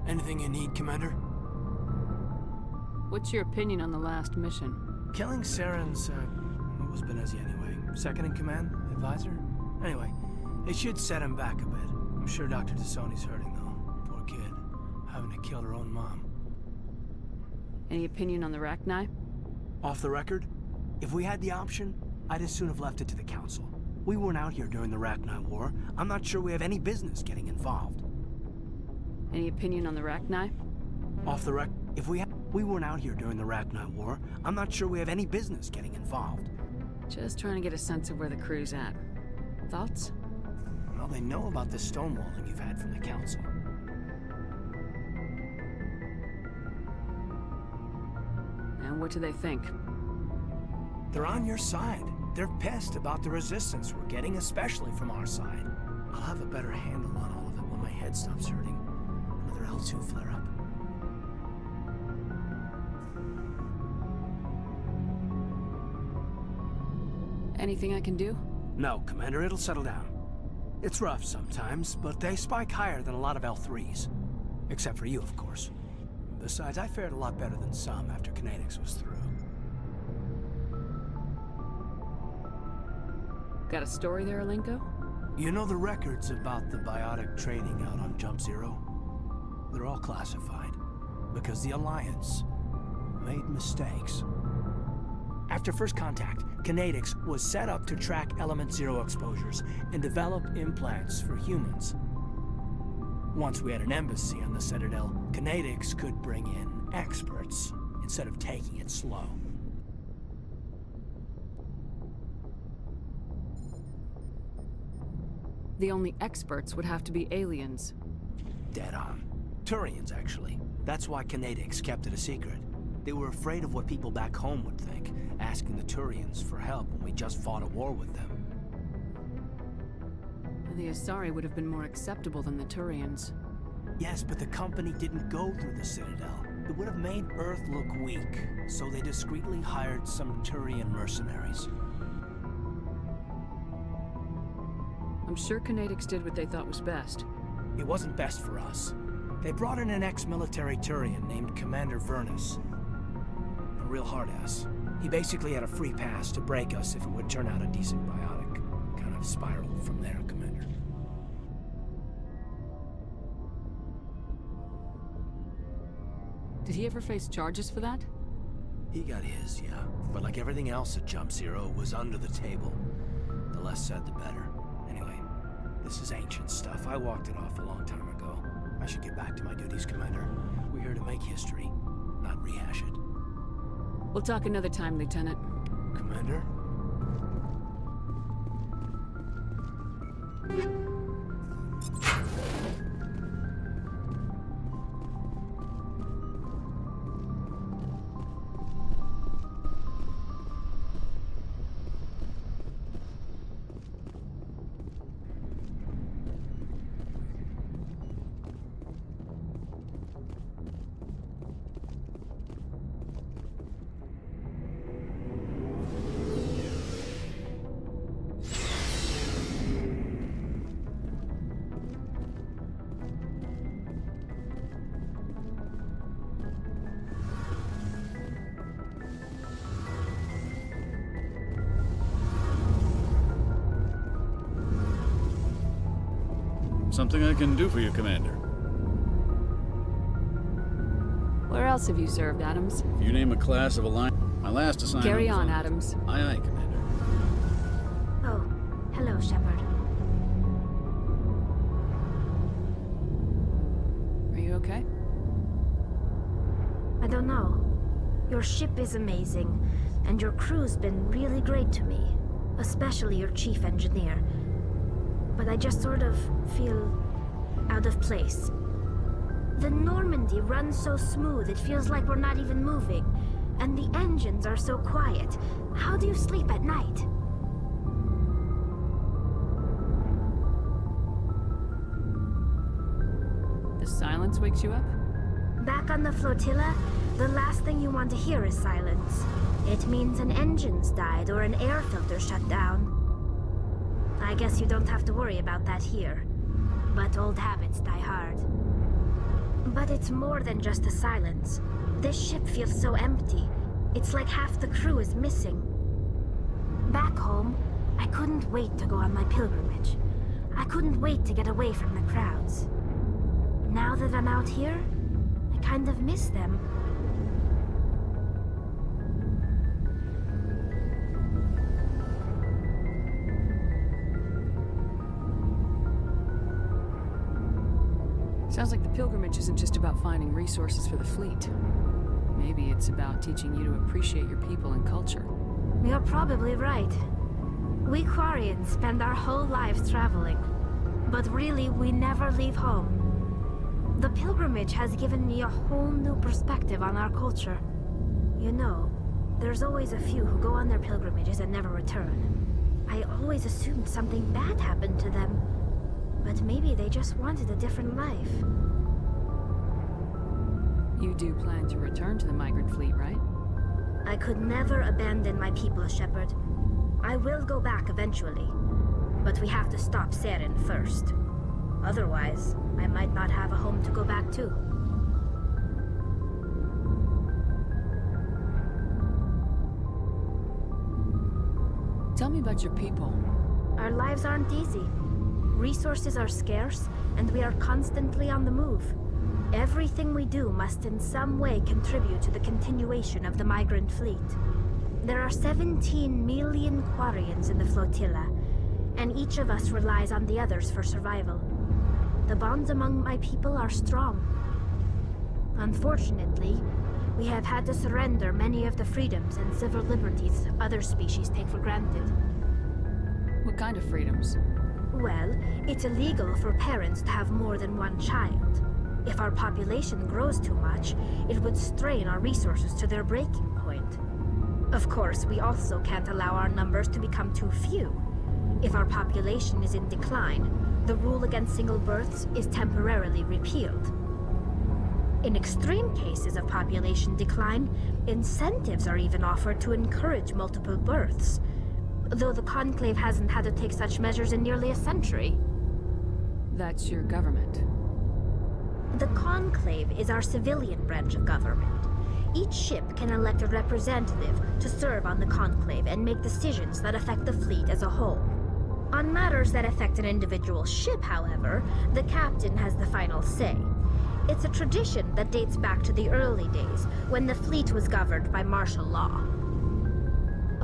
Anything you need, Commander? What's your opinion on the last mission? Killing Saren's, what was Benezi anyway? Second in command? Advisor? Anyway, it should set him back a bit. I'm sure Dr. Tassoni's hurting, though. Poor kid. Having to kill her own mom. Any opinion on the Rachni? Off the record, if we had the option, I'd as soon have left it to the Council. We weren't out here during the Rachni War. I'm not sure we have any business getting involved. Any opinion on the Rachni? Off the record, if we weren't out here during the Rachni War, I'm not sure we have any business getting involved. Just trying to get a sense of where the crew's at. Thoughts? Well, they know about the stonewalling you've had from the Council. And what do they think? They're on your side. They're pissed about the resistance we're getting, especially from our side. I'll have a better handle on all of it when my head stops hurting. Another L2 flare-up. Anything I can do? No, Commander, it'll settle down. It's rough sometimes, but they spike higher than a lot of L3s. Except for you, of course. Besides, I fared a lot better than some after Kinetics was through. Got a story there, Alenko? You know the records about the biotic trading out on Jump Zero? They're all classified, because the Alliance made mistakes. After first contact, Kinetics was set up to track Element Zero exposures and develop implants for humans. Once we had an embassy on the Citadel, Kinetics could bring in experts instead of taking it slow. The only experts would have to be aliens. Dead on. Turians, actually. That's why Kinetics kept it a secret. They were afraid of what people back home would think, asking the Turians for help when we just fought a war with them. The Asari would have been more acceptable than the Turians. Yes, but the company didn't go through the Citadel. It would have made Earth look weak, so they discreetly hired some Turian mercenaries. I'm sure Kinetics did what they thought was best. It wasn't best for us. They brought in an ex-military Turian named Commander Vernus. A real hard-ass. He basically had a free pass to break us if it would turn out a decent biotic. Kind of spiraled from there, Commander. Did he ever face charges for that? He got his, yeah. But like everything else at Jump Zero, it was under the table. The less said, the better. Anyway, this is ancient stuff. I walked it off a long time ago. I should get back to my duties, Commander. We're here to make history, not rehash it. We'll talk another time, Lieutenant. Commander? Something I can do for you, Commander. Where else have you served, Adams? If you name a class of Alliance, my last assignment Carry was on, Adams. Aye, aye, Commander. Oh, hello, Shepard. Are you okay? I don't know. Your ship is amazing, and your crew's been really great to me. Especially your chief engineer. But I just sort of feel out of place. The Normandy runs so smooth, it feels like we're not even moving. And the engines are so quiet. How do you sleep at night? The silence wakes you up? Back on the flotilla, the last thing you want to hear is silence. It means an engine's died or an air filter shut down. I guess you don't have to worry about that here. But old habits die hard. But it's more than just a silence. This ship feels so empty. It's like half the crew is missing. Back home, I couldn't wait to go on my pilgrimage. I couldn't wait to get away from the crowds. Now that I'm out here, I kind of miss them. Sounds like the pilgrimage isn't just about finding resources for the fleet. Maybe it's about teaching you to appreciate your people and culture. You're probably right. We Quarians spend our whole lives traveling, but really we never leave home. The pilgrimage has given me a whole new perspective on our culture. You know, there's always a few who go on their pilgrimages and never return. I always assumed something bad happened to them. But maybe they just wanted a different life. You do plan to return to the migrant fleet, right? I could never abandon my people, Shepard. I will go back eventually. But we have to stop Saren first. Otherwise, I might not have a home to go back to. Tell me about your people. Our lives aren't easy. Resources are scarce, and we are constantly on the move. Everything we do must in some way contribute to the continuation of the migrant fleet. There are 17 million Quarians in the flotilla, and each of us relies on the others for survival. The bonds among my people are strong. Unfortunately, we have had to surrender many of the freedoms and civil liberties other species take for granted. What kind of freedoms? Well, it's illegal for parents to have more than one child. If our population grows too much, it would strain our resources to their breaking point. Of course, we also can't allow our numbers to become too few. If our population is in decline, the rule against single births is temporarily repealed. In extreme cases of population decline, incentives are even offered to encourage multiple births, though the Conclave hasn't had to take such measures in nearly a century. That's your government. The Conclave is our civilian branch of government. Each ship can elect a representative to serve on the Conclave and make decisions that affect the fleet as a whole. On matters that affect an individual ship, however, the captain has the final say. It's a tradition that dates back to the early days, when the fleet was governed by martial law.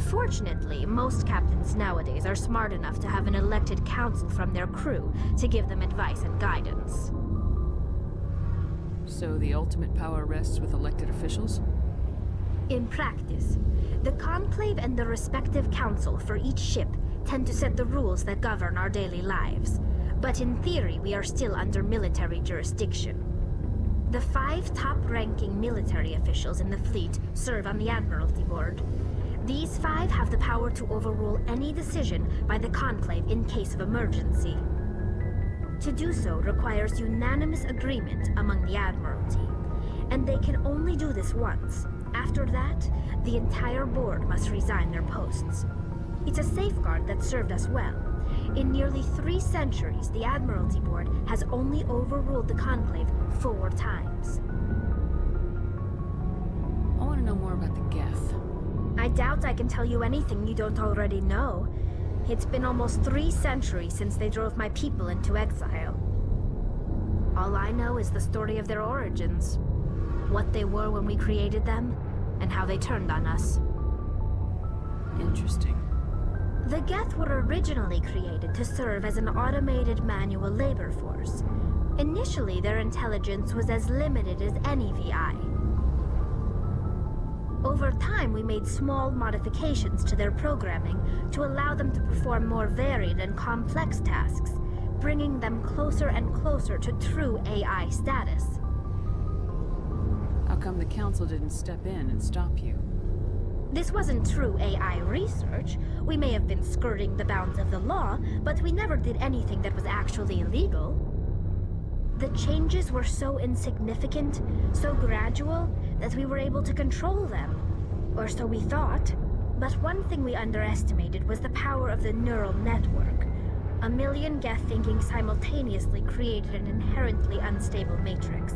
Fortunately, most captains nowadays are smart enough to have an elected council from their crew to give them advice and guidance. So the ultimate power rests with elected officials? In practice, the Conclave and the respective council for each ship tend to set the rules that govern our daily lives. But in theory, we are still under military jurisdiction. The 5 top-ranking military officials in the fleet serve on the Admiralty Board. These 5 have the power to overrule any decision by the Conclave in case of emergency. To do so requires unanimous agreement among the Admiralty, and they can only do this once. After that, the entire board must resign their posts. It's a safeguard that served us well. In nearly 3 centuries, the Admiralty Board has only overruled the Conclave 4 times. I want to know more about the Geth. I doubt I can tell you anything you don't already know. It's been almost 3 centuries since they drove my people into exile. All I know is the story of their origins. What they were when we created them, and how they turned on us. Interesting. The Geth were originally created to serve as an automated manual labor force. Initially, their intelligence was as limited as any VI. Over time, we made small modifications to their programming to allow them to perform more varied and complex tasks, bringing them closer and closer to true AI status. How come the Council didn't step in and stop you? This wasn't true AI research. We may have been skirting the bounds of the law, but we never did anything that was actually illegal. The changes were so insignificant, so gradual, that we were able to control them. Or so we thought. But one thing we underestimated was the power of the neural network. A million Geth thinking simultaneously created an inherently unstable matrix.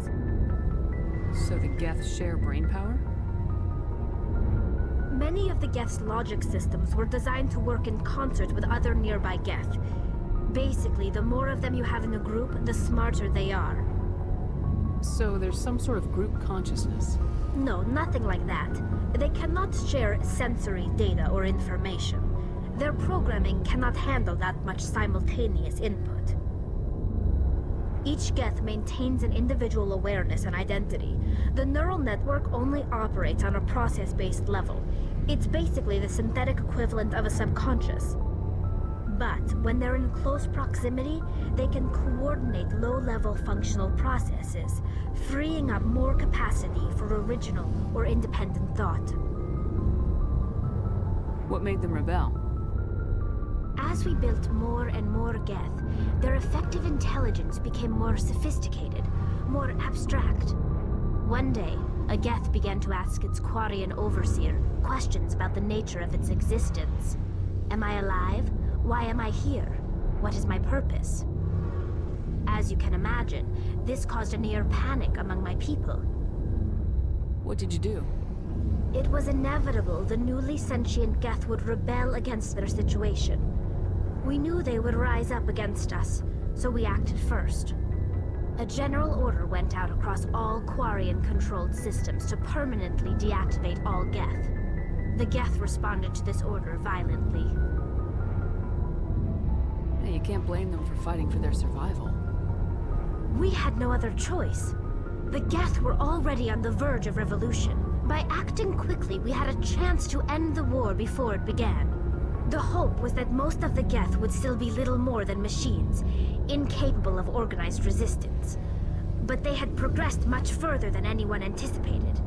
So the Geth share brain power? Many of the Geth's logic systems were designed to work in concert with other nearby Geth. Basically, the more of them you have in a group, the smarter they are. So there's some sort of group consciousness. No, nothing like that. They cannot share sensory data or information. Their programming cannot handle that much simultaneous input. Each Geth maintains an individual awareness and identity. The neural network only operates on a process-based level. It's basically the synthetic equivalent of a subconscious. But when they're in close proximity, they can coordinate low-level functional processes, freeing up more capacity for original or independent thought. What made them rebel? As we built more and more Geth, their effective intelligence became more sophisticated, more abstract. One day, a Geth began to ask its Quarian overseer questions about the nature of its existence. Am I alive? Why am I here? What is my purpose? As you can imagine, this caused a near panic among my people. What did you do? It was inevitable the newly sentient Geth would rebel against their situation. We knew they would rise up against us, so we acted first. A general order went out across all Quarian-controlled systems to permanently deactivate all Geth. The Geth responded to this order violently. Hey, you can't blame them for fighting for their survival. We had no other choice. The Geth were already on the verge of revolution. By acting quickly, we had a chance to end the war before it began. The hope was that most of the Geth would still be little more than machines, incapable of organized resistance. But they had progressed much further than anyone anticipated.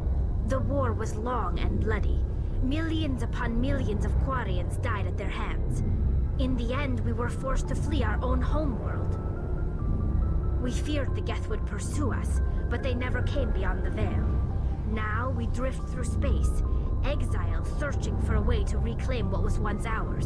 The war was long and bloody. Millions upon millions of Quarians died at their hands. In the end, we were forced to flee our own homeworld. We feared the Geth would pursue us, but they never came beyond the veil. Now we drift through space, exile searching for a way to reclaim what was once ours.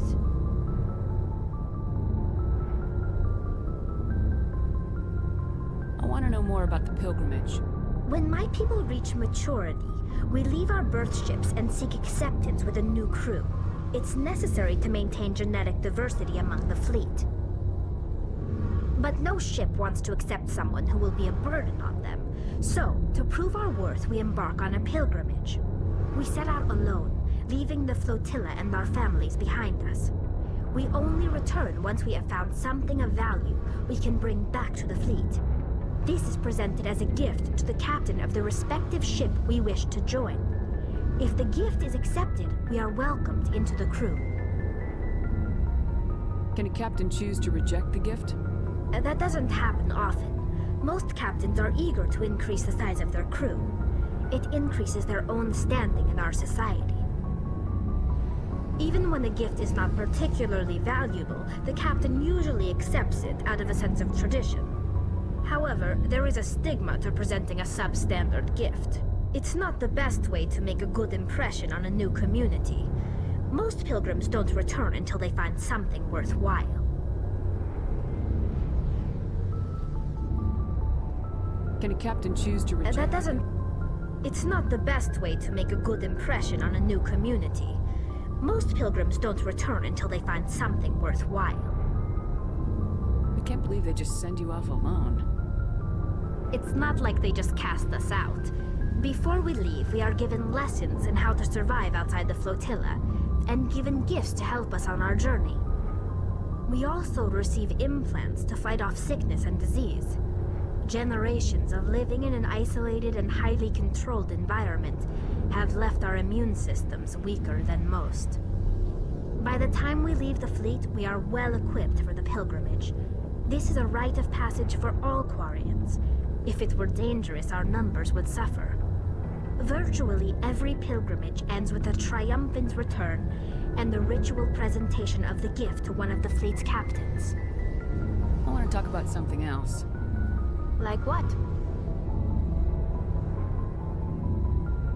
I want to know more about the pilgrimage. When my people reach maturity, we leave our birth ships and seek acceptance with a new crew. It's necessary to maintain genetic diversity among the fleet. But no ship wants to accept someone who will be a burden on them. So, to prove our worth, we embark on a pilgrimage. We set out alone, leaving the flotilla and our families behind us. We only return once we have found something of value we can bring back to the fleet. This is presented as a gift to the captain of the respective ship we wish to join. If the gift is accepted, we are welcomed into the crew. Can a captain choose to reject the gift? That doesn't happen often. Most captains are eager to increase the size of their crew. It increases their own standing in our society. Even when the gift is not particularly valuable, the captain usually accepts it out of a sense of tradition. However, there is a stigma to presenting a substandard gift. It's not the best way to make a good impression on a new community. Most pilgrims don't return until they find something worthwhile. Can a captain choose to reject? It's not the best way to make a good impression on a new community. Most pilgrims don't return until they find something worthwhile. I can't believe they just send you off alone. It's not like they just cast us out. Before we leave, we are given lessons in how to survive outside the flotilla, and given gifts to help us on our journey. We also receive implants to fight off sickness and disease. Generations of living in an isolated and highly controlled environment have left our immune systems weaker than most. By the time we leave the fleet, we are well equipped for the pilgrimage. This is a rite of passage for all Quarians. If it were dangerous, our numbers would suffer. Virtually every pilgrimage ends with a triumphant return and the ritual presentation of the gift to one of the fleet's captains. I want to talk about something else. Like what?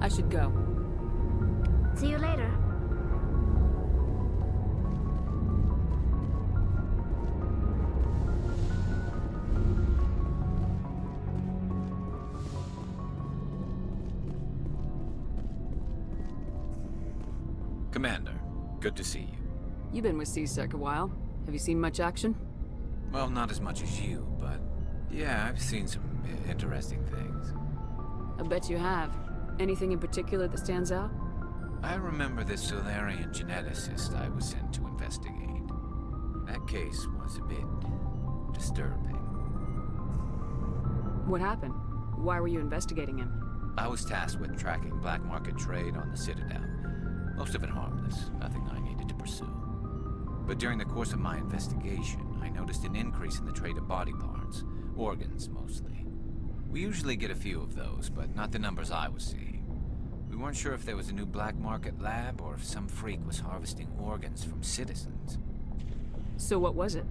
I should go. See you later. Commander, good to see you. You've been with C-Sec a while. Have you seen much action? Well, not as much as you, but yeah, I've seen some interesting things. I bet you have. Anything in particular that stands out? I remember this Solarian geneticist I was sent to investigate. That case was a bit disturbing. What happened? Why were you investigating him? I was tasked with tracking black market trade on the Citadel. Most of it harmless, nothing I needed to pursue. But during the course of my investigation, I noticed an increase in the trade of body parts, organs mostly. We usually get a few of those, but not the numbers I was seeing. We weren't sure if there was a new black market lab or if some freak was harvesting organs from citizens. So what was it?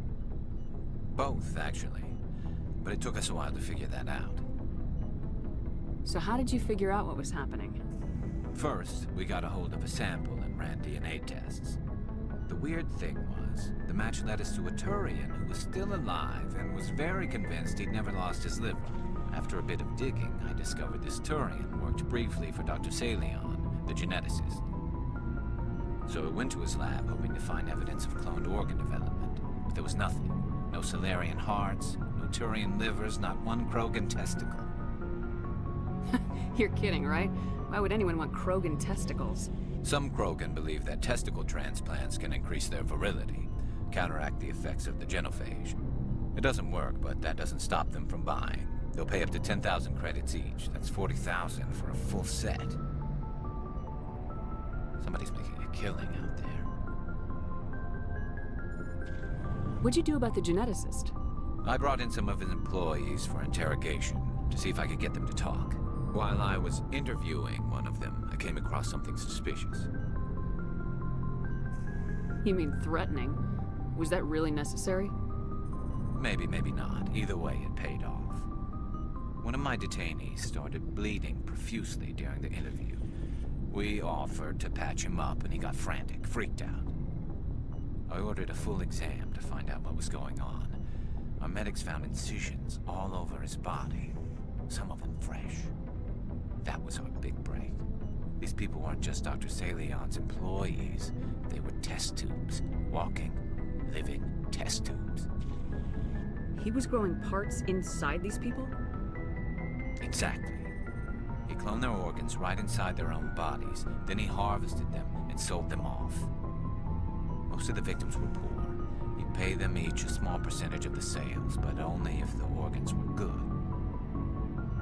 Both, actually. But it took us a while to figure that out. So how did you figure out what was happening? First, we got a hold of a sample and ran DNA tests. The weird thing was, the match led us to a Turian who was still alive and was very convinced he'd never lost his liver. After a bit of digging, I discovered this Turian worked briefly for Dr. Saleon, the geneticist. So I went to his lab hoping to find evidence of cloned organ development, but there was nothing. No Solarian hearts, no Turian livers, not one Krogan testicle. You're kidding, right? Why would anyone want Krogan testicles? Some Krogan believe that testicle transplants can increase their virility, counteract the effects of the genophage. It doesn't work, but that doesn't stop them from buying. They'll pay up to 10,000 credits each. That's 40,000 for a full set. Somebody's making a killing out there. What'd you do about the geneticist? I brought in some of his employees for interrogation, to see if I could get them to talk. While I was interviewing one of them, I came across something suspicious. You mean threatening? Was that really necessary? Maybe, maybe not. Either way, it paid off. One of my detainees started bleeding profusely during the interview. We offered to patch him up, and he got frantic, freaked out. I ordered a full exam to find out what was going on. Our medics found incisions all over his body, some of them fresh. That was our big break. These people weren't just Dr. Saleon's employees. They were test tubes. Walking, living test tubes. He was growing parts inside these people? Exactly. He cloned their organs right inside their own bodies. Then he harvested them and sold them off. Most of the victims were poor. He'd pay them each a small percentage of the sales, but only if the organs were good.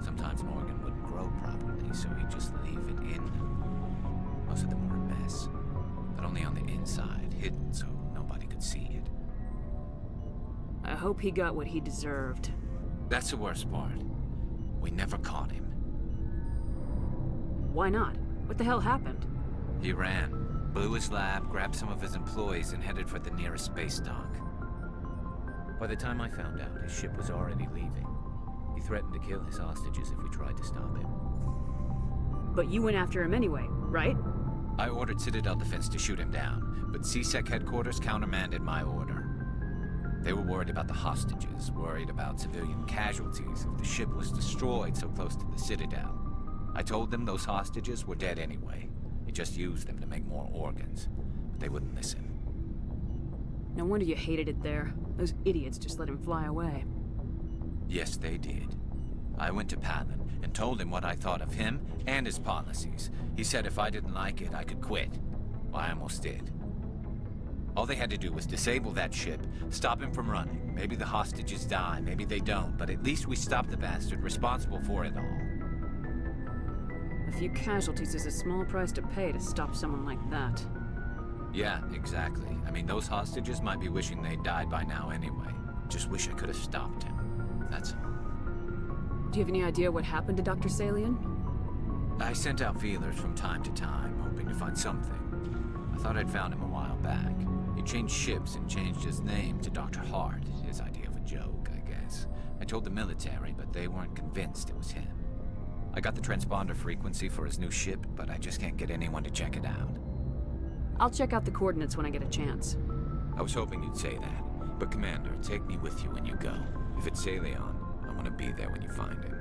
Sometimes an organ wouldn't grow properly, so he'd just leave it in them. Most of them were a mess, but only on the inside, hidden so nobody could see it. I hope he got what he deserved. That's the worst part. We never caught him. Why not? What the hell happened? He ran, blew his lab, grabbed some of his employees, and headed for the nearest space dock. By the time I found out, his ship was already leaving. He threatened to kill his hostages if we tried to stop him. But you went after him anyway, right? I ordered Citadel Defense to shoot him down, but C-Sec headquarters countermanded my order. They were worried about the hostages, worried about civilian casualties if the ship was destroyed so close to the Citadel. I told them those hostages were dead anyway. He just used them to make more organs, but they wouldn't listen. No wonder you hated it there. Those idiots just let him fly away. Yes, they did. I went to Palin and told him what I thought of him and his policies. He said if I didn't like it, I could quit. Well, I almost did. All they had to do was disable that ship, stop him from running. Maybe the hostages die, maybe they don't, but at least we stopped the bastard responsible for it all. A few casualties is a small price to pay to stop someone like that. Yeah, exactly. I mean, those hostages might be wishing they'd died by now anyway. Just wish I could have stopped him. That's all. Do you have any idea what happened to Dr. Saleon? I sent out feelers from time to time, hoping to find something. I thought I'd found him a while back. He changed ships and changed his name to Dr. Hart, his idea of a joke, I guess. I told the military, but they weren't convinced it was him. I got the transponder frequency for his new ship, but I just can't get anyone to check it out. I'll check out the coordinates when I get a chance. I was hoping you'd say that, but Commander, take me with you when you go. If it's Saleon, I want to be there when you find him.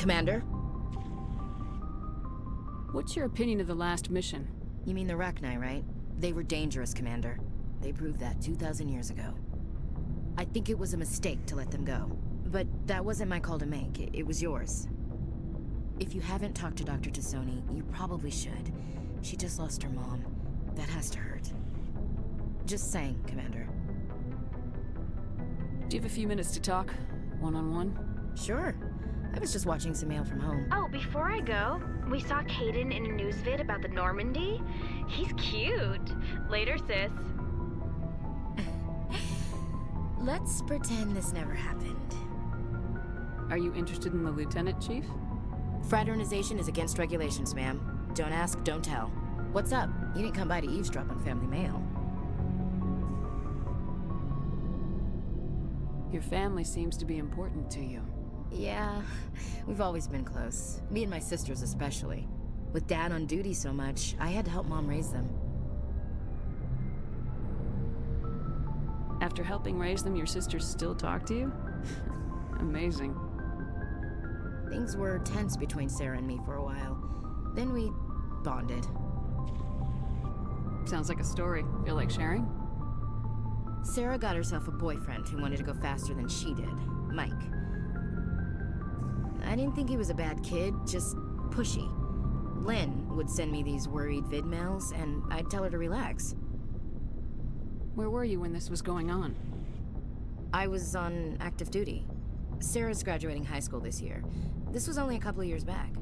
Commander? What's your opinion of the last mission? You mean the Rachni, right? They were dangerous, Commander. They proved that 2,000 years ago. I think it was a mistake to let them go. But that wasn't my call to make. It was yours. If you haven't talked to Dr. Tassoni, you probably should. She just lost her mom. That has to hurt. Just saying, Commander. Do you have a few minutes to talk? One-on-one? Sure. I was just watching some mail from home. Oh, before I go, we saw Caden in a news vid about the Normandy. He's cute. Later, sis. Let's pretend this never happened. Are you interested in the Lieutenant, Chief? Fraternization is against regulations, ma'am. Don't ask, don't tell. What's up? You didn't come by to eavesdrop on family mail. Your family seems to be important to you. Yeah, we've always been close. Me and my sisters especially. With Dad on duty so much, I had to help Mom raise them. After helping raise them, your sisters still talk to you? Amazing. Things were tense between Sarah and me for a while. Then we bonded. Sounds like a story. Feel like sharing? Sarah got herself a boyfriend who wanted to go faster than she did, Mike. I didn't think he was a bad kid, just pushy. Lynn would send me these worried vid mails, and I'd tell her to relax. Where were you when this was going on? I was on active duty. Sarah's graduating high school this year. This was only a couple of years back.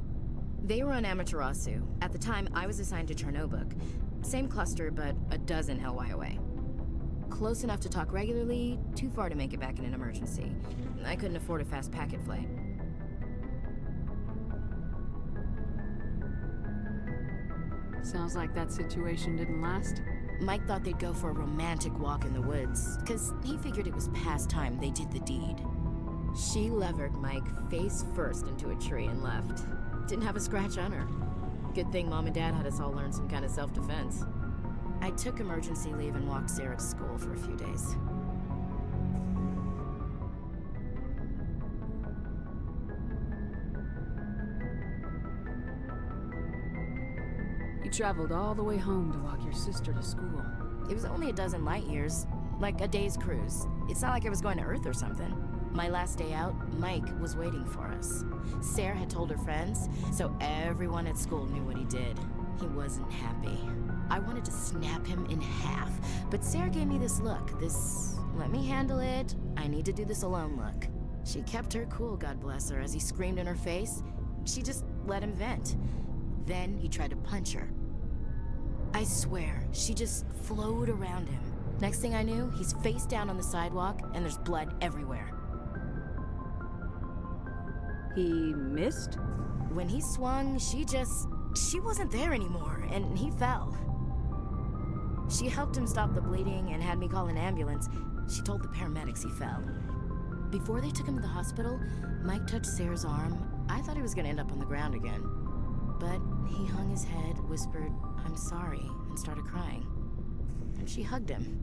They were on Amaterasu. At the time, I was assigned to Chernobog. Same cluster, but a dozen LY away. Close enough to talk regularly, too far to make it back in an emergency. I couldn't afford a fast packet flight. Sounds like that situation didn't last. Mike thought they'd go for a romantic walk in the woods, because he figured it was past time they did the deed. She levered Mike face first into a tree and left. Didn't have a scratch on her. Good thing Mom and Dad had us all learn some kind of self-defense. I took emergency leave and walked Sarah to school for a few days. You traveled all the way home to walk your sister to school. It was only a dozen light years, like a day's cruise. It's not like I was going to Earth or something. My last day out, Mike was waiting for us. Sarah had told her friends, so everyone at school knew what he did. He wasn't happy. I wanted to snap him in half, but Sarah gave me this look, this let me handle it, I need to do this alone look. She kept her cool, God bless her, as he screamed in her face. She just let him vent. Then he tried to punch her. I swear, she just flowed around him. Next thing I knew, he's face down on the sidewalk, and there's blood everywhere. He missed? When he swung, she wasn't there anymore, and he fell. She helped him stop the bleeding and had me call an ambulance. She told the paramedics he fell. Before they took him to the hospital, Mike touched Sarah's arm. I thought he was gonna end up on the ground again. But he hung his head, whispered, "I'm sorry," and started crying. And she hugged him.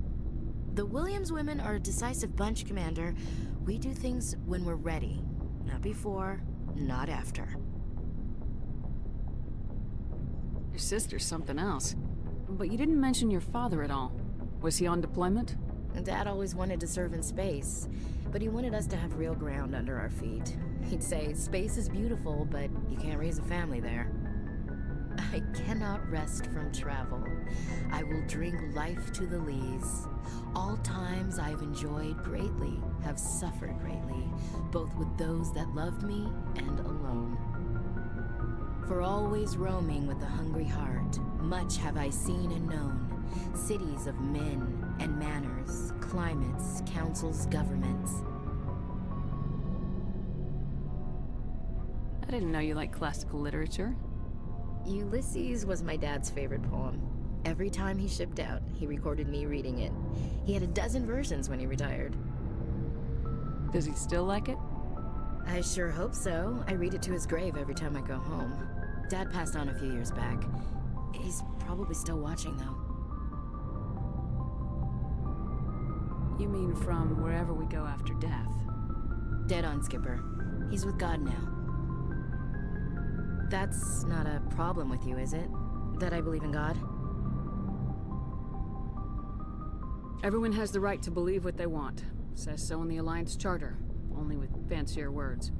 The Williams women are a decisive bunch, Commander. We do things when we're ready. Not before, not after. Your sister's something else. But you didn't mention your father at all. Was he on deployment? Dad always wanted to serve in space, but he wanted us to have real ground under our feet. He'd say, space is beautiful, but you can't raise a family there. I cannot rest from travel. I will drink life to the lees. All times I've enjoyed greatly, have suffered greatly, both with those that loved me and alone. For always roaming with a hungry heart, much have I seen and known, cities of men and manners, climates, councils, governments. I didn't know you liked classical literature. Ulysses was my dad's favorite poem. Every time he shipped out, he recorded me reading it. He had a dozen versions when he retired. Does he still like it? I sure hope so. I read it to his grave every time I go home. Dad passed on a few years back. He's probably still watching, though. You mean from wherever we go after death? Dead on, Skipper. He's with God now. That's not a problem with you, is it? That I believe in God? Everyone has the right to believe what they want. Says so in the Alliance Charter, only with fancier words.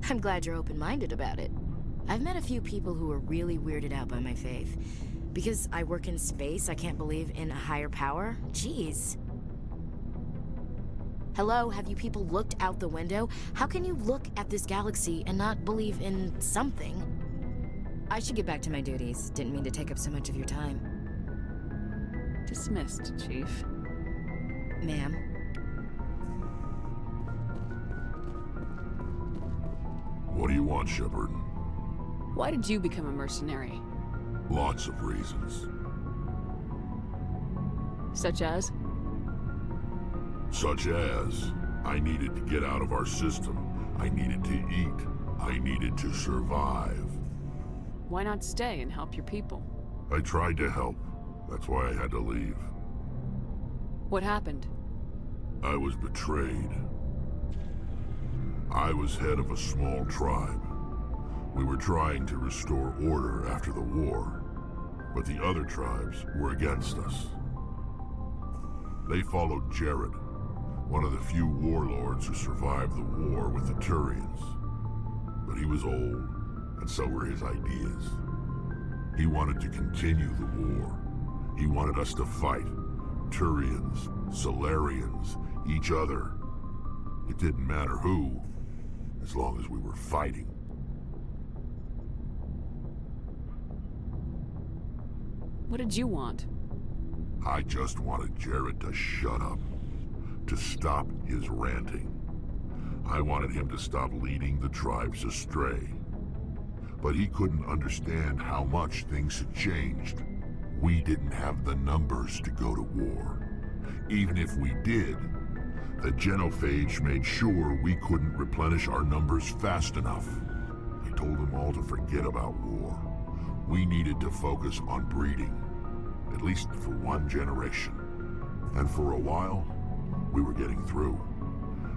I'm glad you're open-minded about it. I've met a few people who are really weirded out by my faith. Because I work in space, I can't believe in a higher power? Jeez. Hello, have you people looked out the window? How can you look at this galaxy and not believe in something? I should get back to my duties. Didn't mean to take up so much of your time. Dismissed, Chief. Ma'am. What do you want, Shepard? Why did you become a mercenary? Lots of reasons. Such as? Such as, I needed to get out of our system. I needed to eat. I needed to survive. Why not stay and help your people? I tried to help. That's why I had to leave. What happened? I was betrayed. I was head of a small tribe. We were trying to restore order after the war, but the other tribes were against us. They followed Jared, one of the few warlords who survived the war with the Turians. But he was old, and so were his ideas. He wanted to continue the war. He wanted us to fight. Turians, Salarians, each other. It didn't matter who, as long as we were fighting. What did you want? I just wanted Jared to shut up, to stop his ranting. I wanted him to stop leading the tribes astray. But he couldn't understand how much things had changed. We didn't have the numbers to go to war. Even if we did, the genophage made sure we couldn't replenish our numbers fast enough. I told them all to forget about war. We needed to focus on breeding, at least for one generation. And for a while, we were getting through.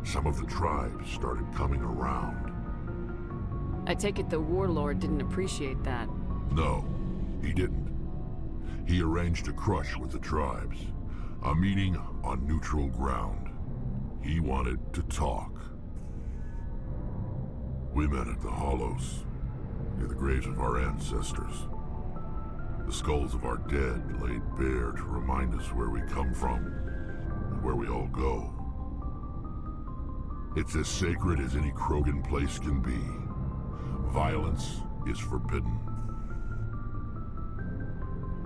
Some of the tribes started coming around. I take it the warlord didn't appreciate that. No, he didn't. He arranged a crush with the tribes, a meeting on neutral ground. He wanted to talk. We met at the Hollows, near the graves of our ancestors. The skulls of our dead laid bare to remind us where we come from and where we all go. It's as sacred as any Krogan place can be. Violence is forbidden.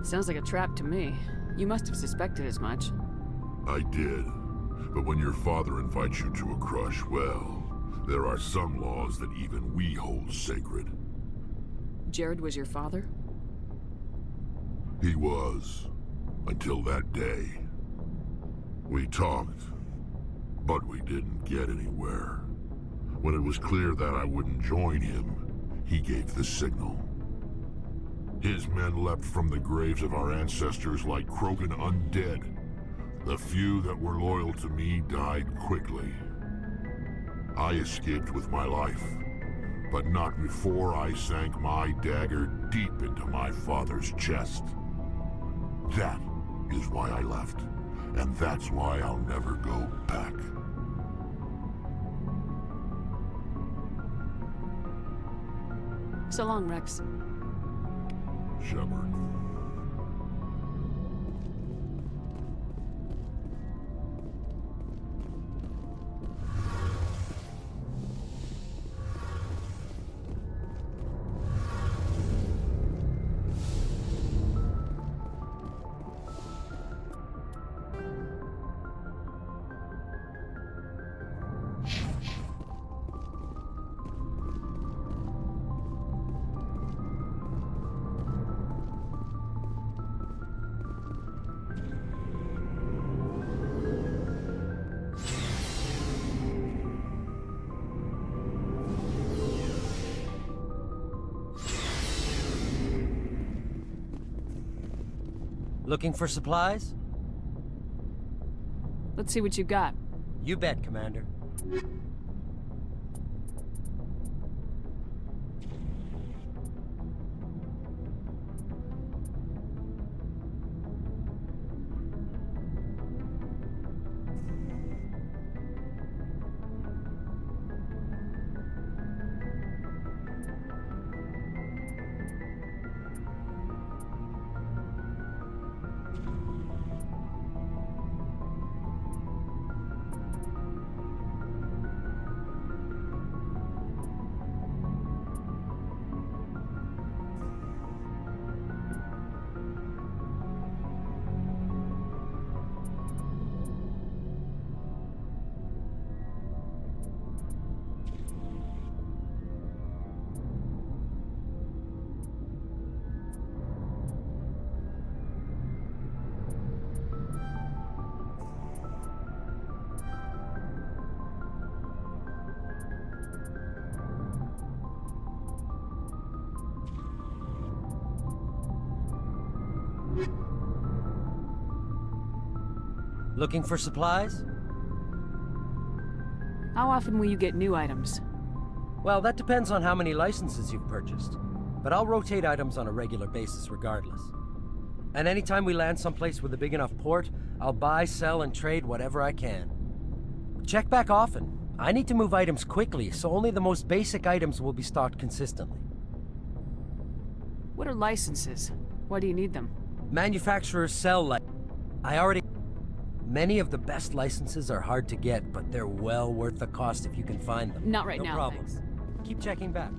Sounds like a trap to me. You must have suspected as much. I did. But when your father invites you to a crush, well, there are some laws that even we hold sacred. Jared was your father? He was, until that day. We talked, but we didn't get anywhere. When it was clear that I wouldn't join him, he gave the signal. His men leapt from the graves of our ancestors like Krogan undead. The few that were loyal to me died quickly. I escaped with my life, but not before I sank my dagger deep into my father's chest. That is why I left, and that's why I'll never go back. So long, Rex. Shepard. Looking for supplies? Let's see what you got. You bet, Commander. Looking for supplies? How often will you get new items? Well, that depends on how many licenses you've purchased. But I'll rotate items on a regular basis regardless. And anytime we land someplace with a big enough port, I'll buy, sell, and trade whatever I can. Check back often. I need to move items quickly, so only the most basic items will be stocked consistently. What are licenses? Why do you need them? Manufacturers sell Many of the best licenses are hard to get, but they're well worth the cost if you can find them. Not right no now, problem. thanks. Keep checking back.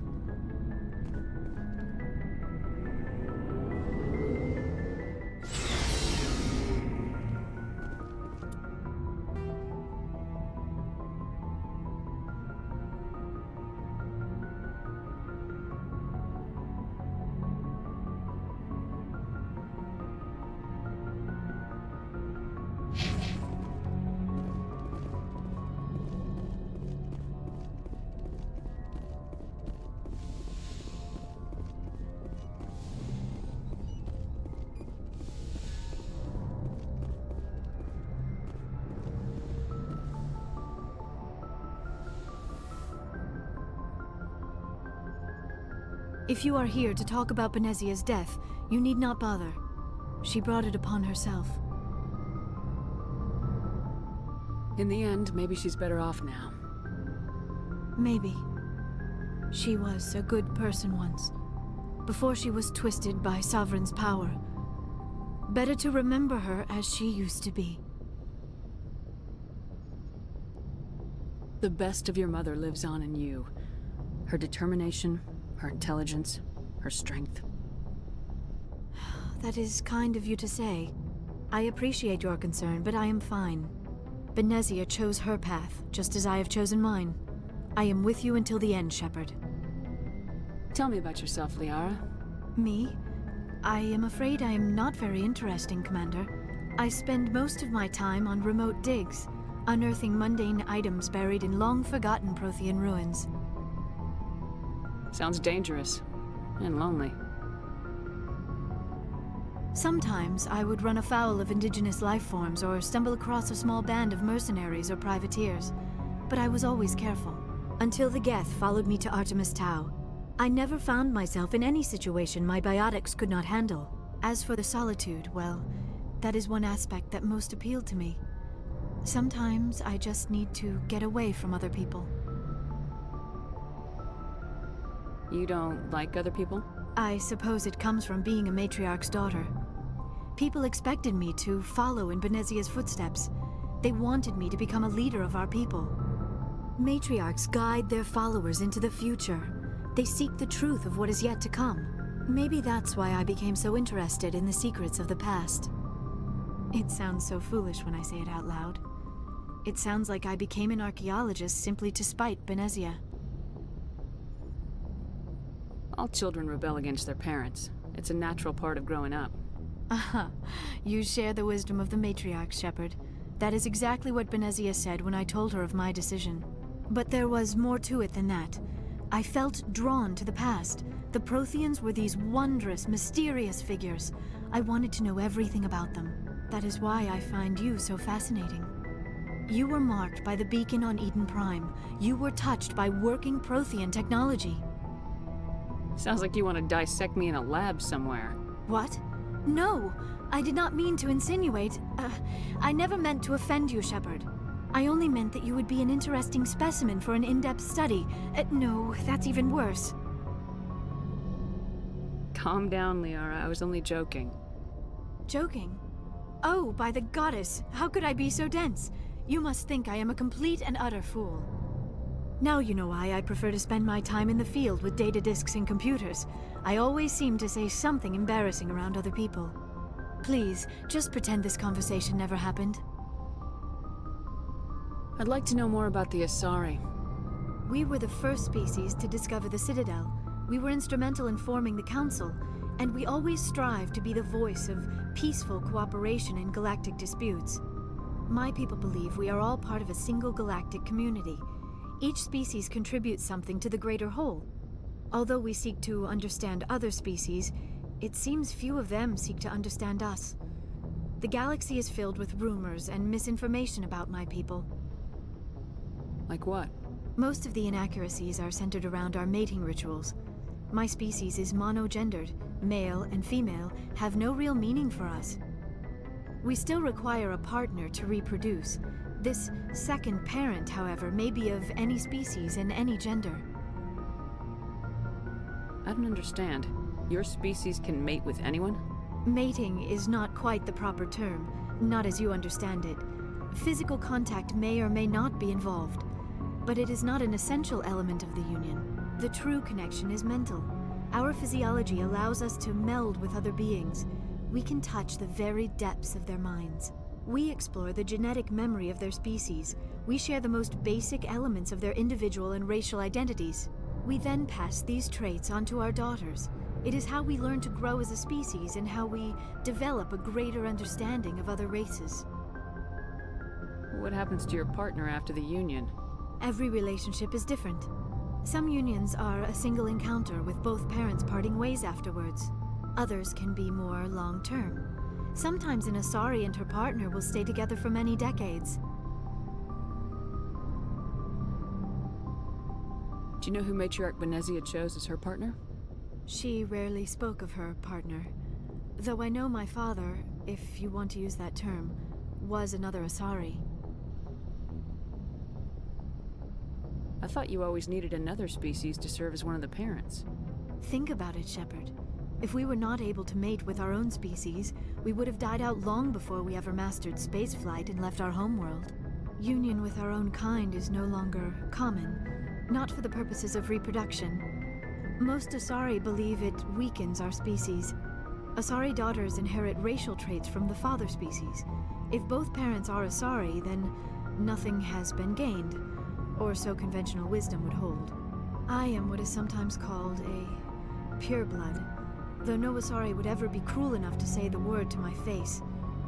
If you are here to talk about Benezia's death, you need not bother. She brought it upon herself. In the end, maybe she's better off now. Maybe. She was a good person once, before she was twisted by Sovereign's power. Better to remember her as she used to be. The best of your mother lives on in you. Her determination, her intelligence, her strength. That is kind of you to say. I appreciate your concern, but I am fine. Benezia chose her path, just as I have chosen mine. I am with you until the end, Shepard. Tell me about yourself, Liara. Me? I am afraid I am not very interesting, Commander. I spend most of my time on remote digs, unearthing mundane items buried in long-forgotten Prothean ruins. Sounds dangerous. And lonely. Sometimes I would run afoul of indigenous life forms or stumble across a small band of mercenaries or privateers. But I was always careful. Until the Geth followed me to Artemis Tau. I never found myself in any situation my biotics could not handle. As for the solitude, well, that is one aspect that most appealed to me. Sometimes I just need to get away from other people. You don't like other people? I suppose it comes from being a matriarch's daughter. People expected me to follow in Benezia's footsteps. They wanted me to become a leader of our people. Matriarchs guide their followers into the future. They seek the truth of what is yet to come. Maybe that's why I became so interested in the secrets of the past. It sounds so foolish when I say it out loud. It sounds like I became an archaeologist simply to spite Benezia. All children rebel against their parents. It's a natural part of growing up. Aha, you share the wisdom of the matriarch, Shepard. That is exactly what Benezia said when I told her of my decision. But there was more to it than that. I felt drawn to the past. The Protheans were these wondrous, mysterious figures. I wanted to know everything about them. That is why I find you so fascinating. You were marked by the beacon on Eden Prime. You were touched by working Prothean technology. Sounds like you want to dissect me in a lab somewhere. What? No! I did not mean to insinuate. I never meant to offend you, Shepard. I only meant that you would be an interesting specimen for an in-depth study. No, that's even worse. Calm down, Liara. I was only joking. Joking? Oh, by the goddess, how could I be so dense? You must think I am a complete and utter fool. Now you know why I prefer to spend my time in the field with data disks and computers. I always seem to say something embarrassing around other people. Please, just pretend this conversation never happened. I'd like to know more about the Asari. We were the first species to discover the Citadel. We were instrumental in forming the Council, and we always strive to be the voice of peaceful cooperation in galactic disputes. My people believe we are all part of a single galactic community. Each species contributes something to the greater whole. Although we seek to understand other species, it seems few of them seek to understand us. The galaxy is filled with rumors and misinformation about my people. Like what? Most of the inaccuracies are centered around our mating rituals. My species is monogendered. Male and female have no real meaning for us. We still require a partner to reproduce. This second parent, however, may be of any species and any gender. I don't understand. Your species can mate with anyone? Mating is not quite the proper term, not as you understand it. Physical contact may or may not be involved, but it is not an essential element of the union. The true connection is mental. Our physiology allows us to meld with other beings. We can touch the very depths of their minds. We explore the genetic memory of their species. We share the most basic elements of their individual and racial identities. We then pass these traits onto our daughters. It is how we learn to grow as a species and how we develop a greater understanding of other races. What happens to your partner after the union? Every relationship is different. Some unions are a single encounter with both parents parting ways afterwards. Others can be more long-term. Sometimes an Asari and her partner will stay together for many decades. Do you know who Matriarch Benezia chose as her partner? She rarely spoke of her partner. Though I know my father, if you want to use that term, was another Asari. I thought you always needed another species to serve as one of the parents. Think about it, Shepard. If we were not able to mate with our own species, we would have died out long before we ever mastered spaceflight and left our homeworld. Union with our own kind is no longer common, not for the purposes of reproduction. Most Asari believe it weakens our species. Asari daughters inherit racial traits from the father species. If both parents are Asari, then nothing has been gained, or so conventional wisdom would hold. I am what is sometimes called a pureblood. Though no Asari would ever be cruel enough to say the word to my face,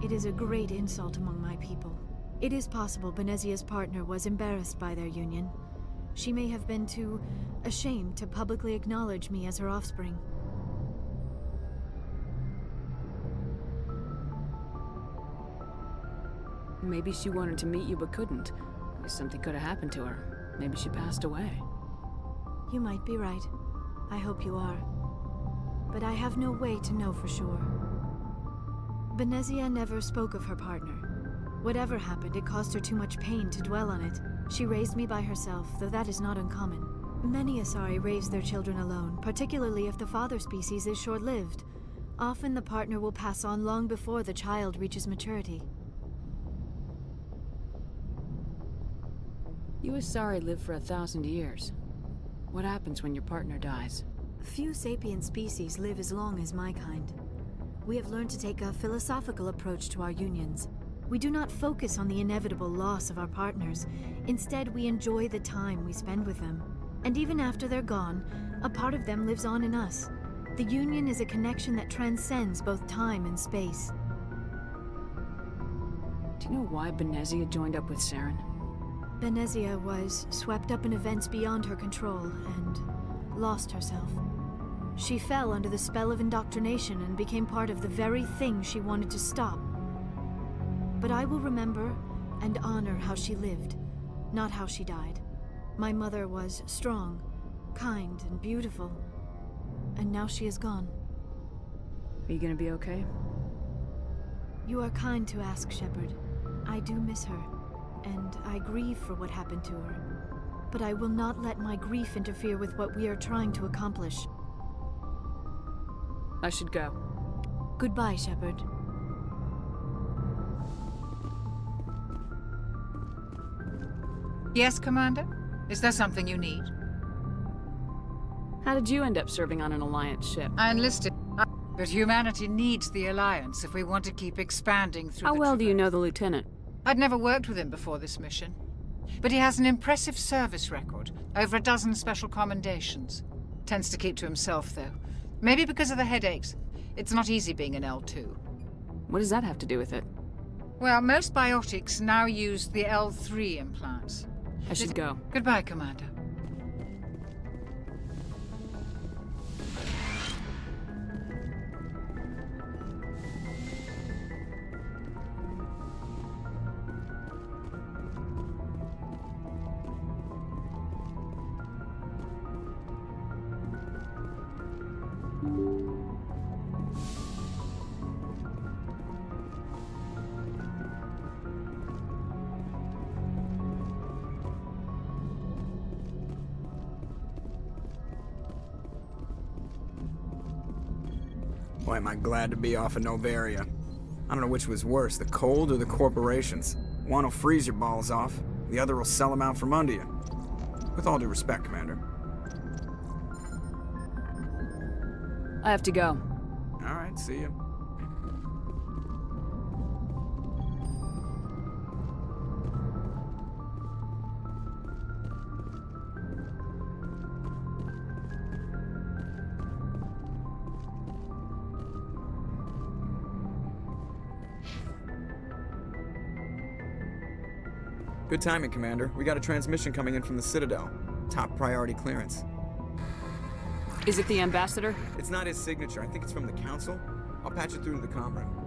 it is a great insult among my people. It is possible Benezia's partner was embarrassed by their union. She may have been too ashamed to publicly acknowledge me as her offspring. Maybe she wanted to meet you but couldn't. Something could have happened to her. Maybe she passed away. You might be right. I hope you are. But I have no way to know for sure. Benezia never spoke of her partner. Whatever happened, it caused her too much pain to dwell on it. She raised me by herself, though that is not uncommon. Many Asari raise their children alone, particularly if the father species is short-lived. Often the partner will pass on long before the child reaches maturity. You Asari live for 1,000 years. What happens when your partner dies? Few sapient species live as long as my kind. We have learned to take a philosophical approach to our unions. We do not focus on the inevitable loss of our partners. Instead, we enjoy the time we spend with them. And even after they're gone, a part of them lives on in us. The union is a connection that transcends both time and space. Do you know why Benezia joined up with Saren? Benezia was swept up in events beyond her control and lost herself. She fell under the spell of indoctrination and became part of the very thing she wanted to stop. But I will remember and honor how she lived, not how she died. My mother was strong, kind, and beautiful, and now she is gone. Are you gonna be okay? You are kind to ask, Shepard. I do miss her, and I grieve for what happened to her. But I will not let my grief interfere with what we are trying to accomplish. I should go. Goodbye, Shepard. Yes, Commander? Is there something you need? How did you end up serving on an Alliance ship? I enlisted, but humanity needs the Alliance if we want to keep expanding through How the well do you know Traverse. the Lieutenant? I'd never worked with him before this mission. But he has an impressive service record, over a dozen special commendations. Tends to keep to himself, though. Maybe because of the headaches. It's not easy being an L2. What does that have to do with it? Well, most biotics now use the L3 implants. I should go. Goodbye, Commander. Boy, am I glad to be off of Noveria. I don't know which was worse, the cold or the corporations. One will freeze your balls off, the other will sell them out from under you. With all due respect, Commander. I have to go. All right, see you. Good timing, Commander. We got a transmission coming in from the Citadel. Top priority clearance. Is it the Ambassador? It's not his signature. I think it's from the Council. I'll patch it through to the comm room.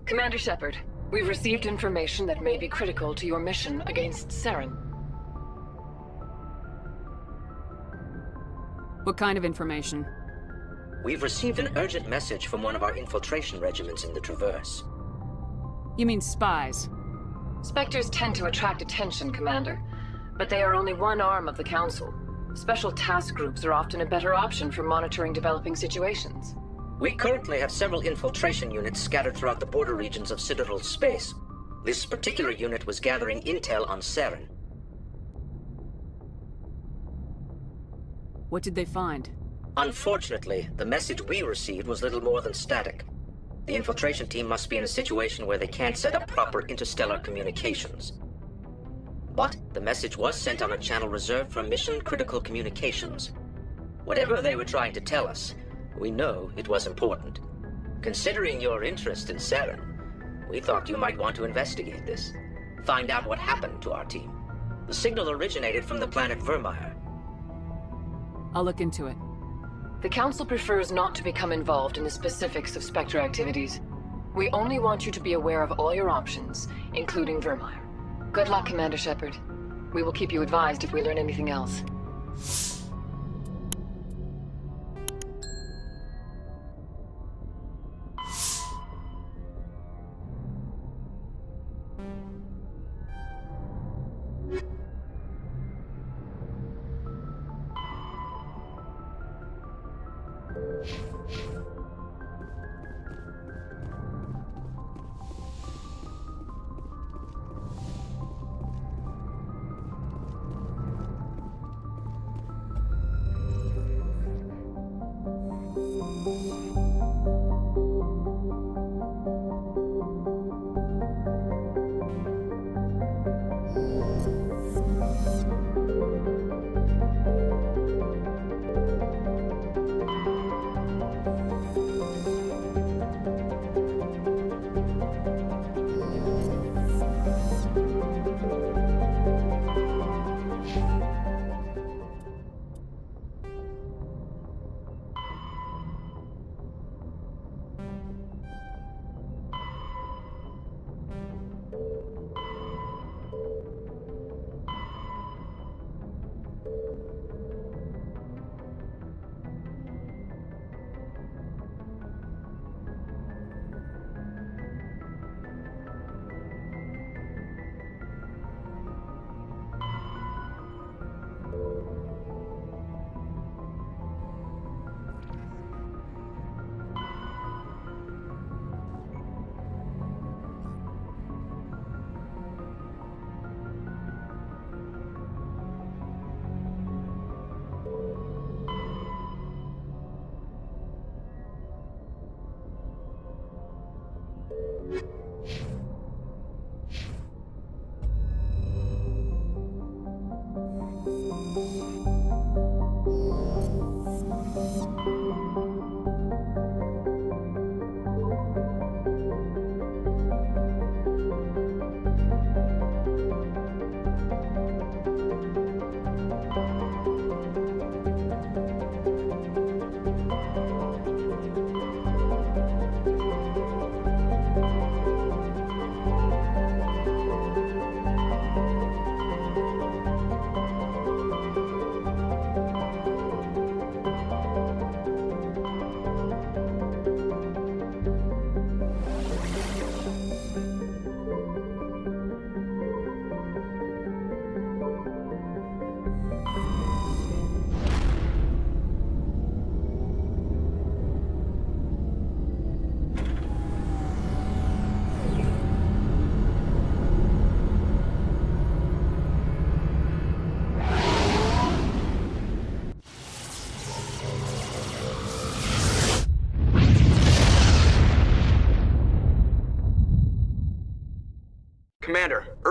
Commander Shepard, we've received information that may be critical to your mission against Saren. What kind of information? We've received an urgent message from one of our infiltration regiments in the Traverse. You mean spies? Spectres tend to attract attention, Commander, but they are only one arm of the Council. Special task groups are often a better option for monitoring developing situations. We currently have several infiltration units scattered throughout the border regions of Citadel space. This particular unit was gathering intel on Saren. What did they find? Unfortunately, the message we received was little more than static. The infiltration team must be in a situation where they can't set up proper interstellar communications. But the message was sent on a channel reserved for mission-critical communications. Whatever they were trying to tell us, we know it was important. Considering your interest in Saren, we thought you might want to investigate this. Find out what happened to our team. The signal originated from the planet Vermeer. I'll look into it. The Council prefers not to become involved in the specifics of Spectre activities. We only want you to be aware of all your options, including Vermeer. Good luck, Commander Shepard. We will keep you advised if we learn anything else.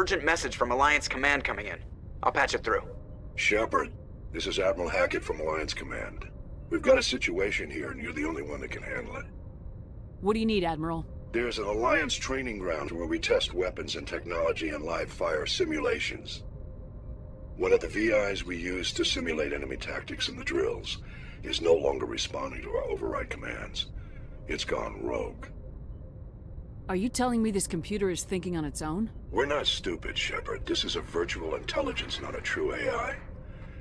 urgent message from Alliance Command coming in. I'll patch it through. Shepard, this is Admiral Hackett from Alliance Command. We've got a situation here, and you're the only one that can handle it. What do you need, Admiral? There's an Alliance training ground where we test weapons and technology in live-fire simulations. One of the VIs we use to simulate enemy tactics in the drills is no longer responding to our override commands. It's gone rogue. Are you telling me this computer is thinking on its own? We're not stupid, Shepard. This is a virtual intelligence, not a true AI.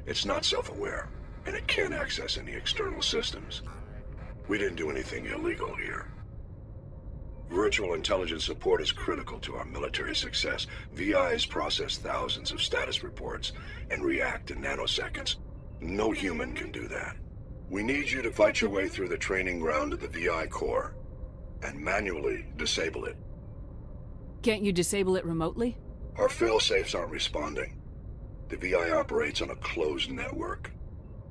It's not self-aware, and it can't access any external systems. We didn't do anything illegal here. Virtual intelligence support is critical to our military success. VIs process thousands of status reports and react in nanoseconds. No human can do that. We need you to fight your way through the training ground of the VI core and manually disable it. Can't you disable it remotely? Our fail-safes aren't responding. The VI operates on a closed network.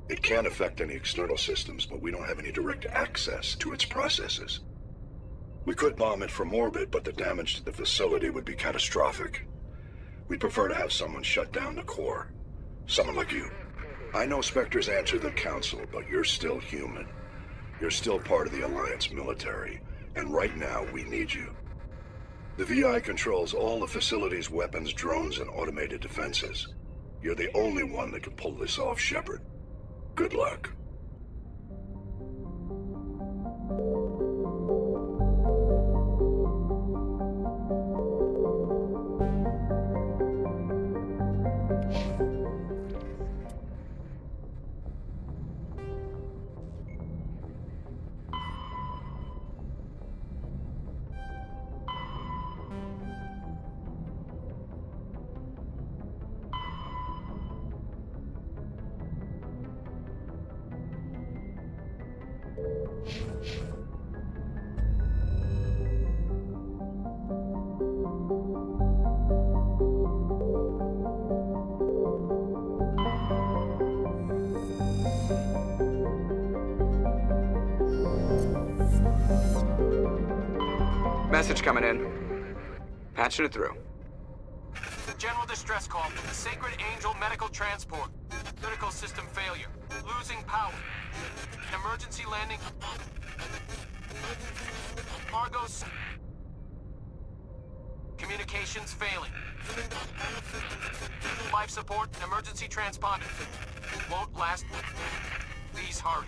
It can affect any external systems, but we don't have any direct access to its processes. We could bomb it from orbit, but the damage to the facility would be catastrophic. We'd prefer to have someone shut down the core. Someone like you. I know Spectres answer the Council, but you're still human. You're still part of the Alliance military, and right now we need you. The VI controls all the facility's weapons, drones, and automated defenses. You're the only one that can pull this off, Shepard. Good luck. Message coming in. Patching it through. General distress call from the Sacred Angel Medical Transport. Critical system failure. Losing power. Emergency landing. Argos. Communications failing. Life support, emergency transponder. Won't last. Please hurry.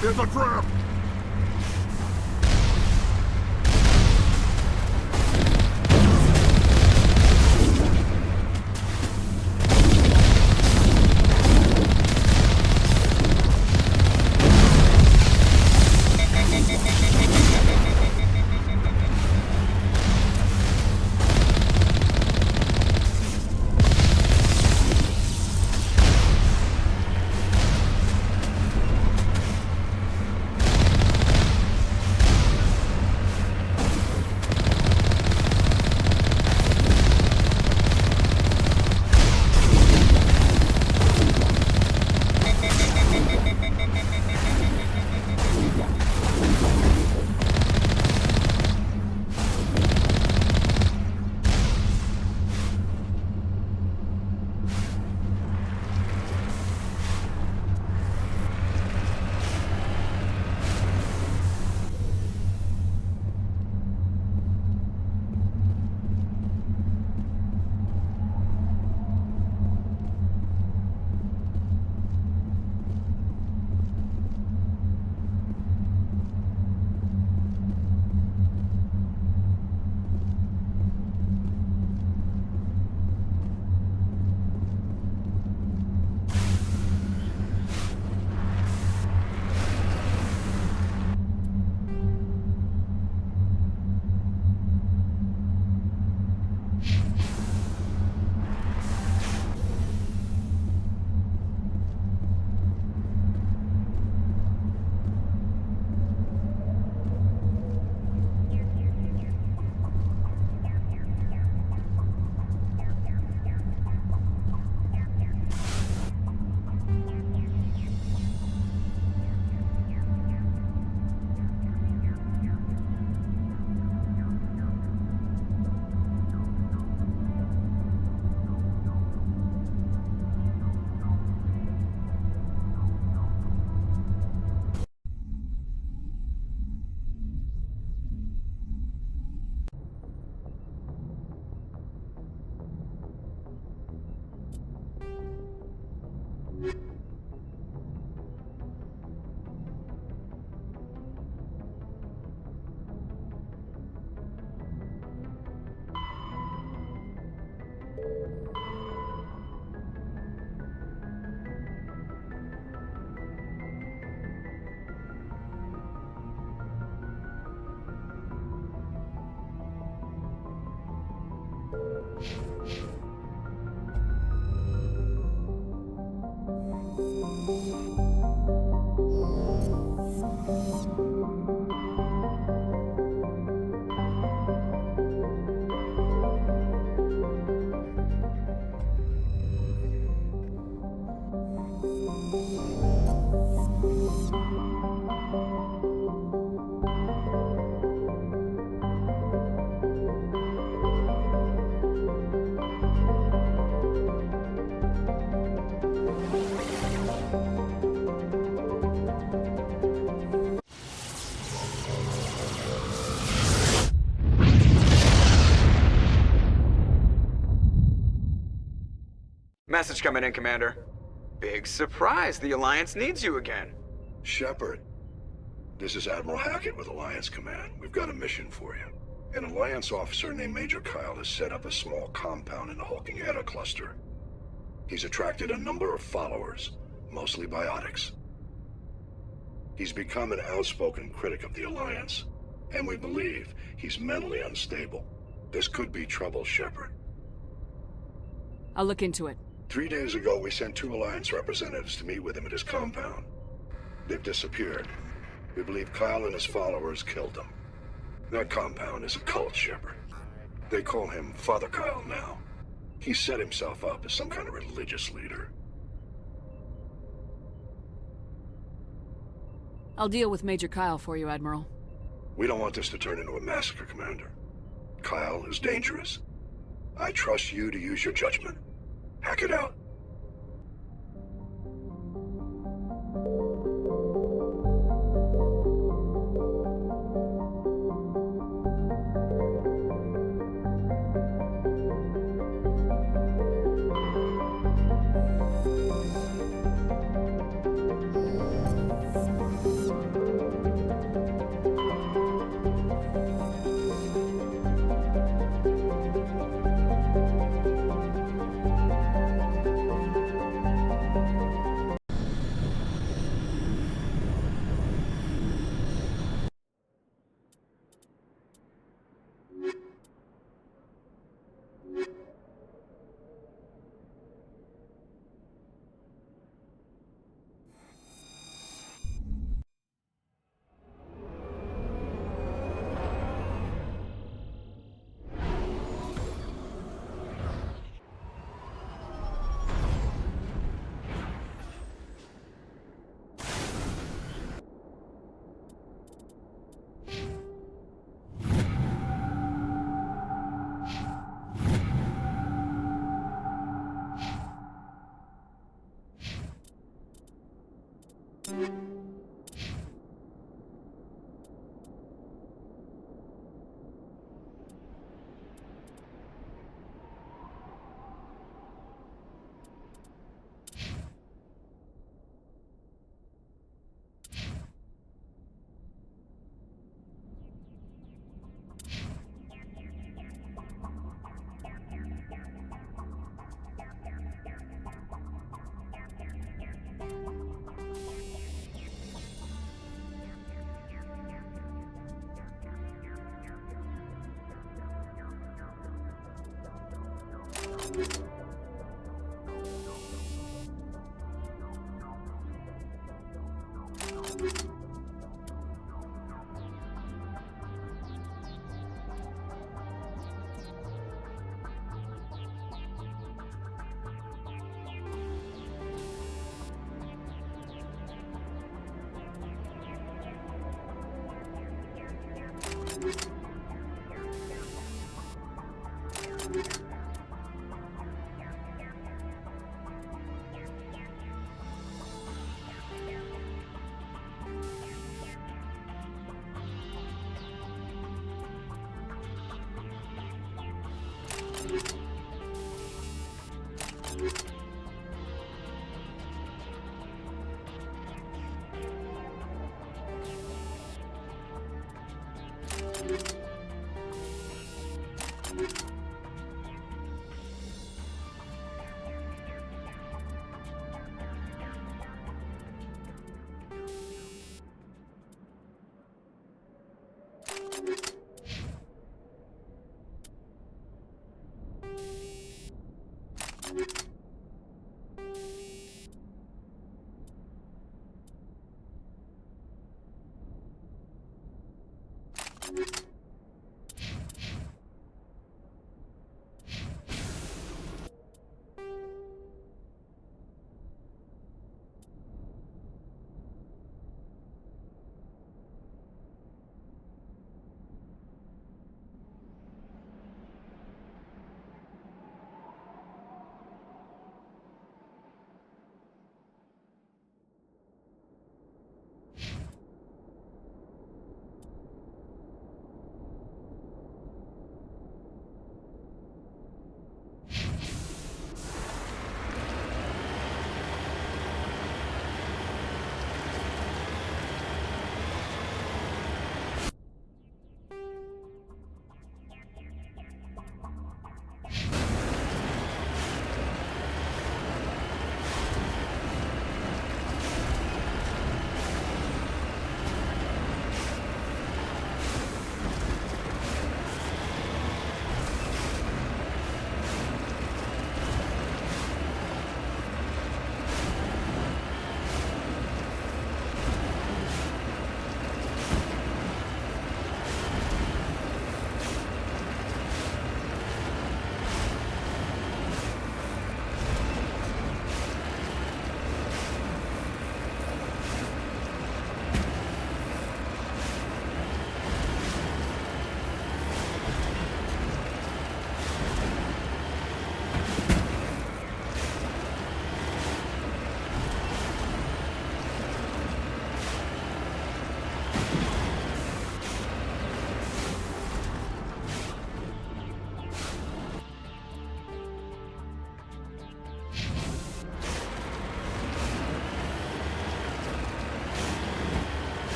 It's a trap! Message coming in, Commander. Big surprise, the Alliance needs you again. Shepard, this is Admiral Hackett with Alliance Command. We've got a mission for you. An Alliance officer named Major Kyle has set up a small compound in the Hulking Eta cluster. He's attracted a number of followers, mostly biotics. He's become an outspoken critic of the Alliance, and we believe he's mentally unstable. This could be trouble, Shepard. I'll look into it. 3 days ago, we sent 2 Alliance representatives to meet with him at his compound. They've disappeared. We believe Kyle and his followers killed them. That compound is a cult, Shepard. They call him Father Kyle now. He set himself up as some kind of religious leader. I'll deal with Major Kyle for you, Admiral. We don't want this to turn into a massacre, Commander. Kyle is dangerous. I trust you to use your judgment. Hack it out.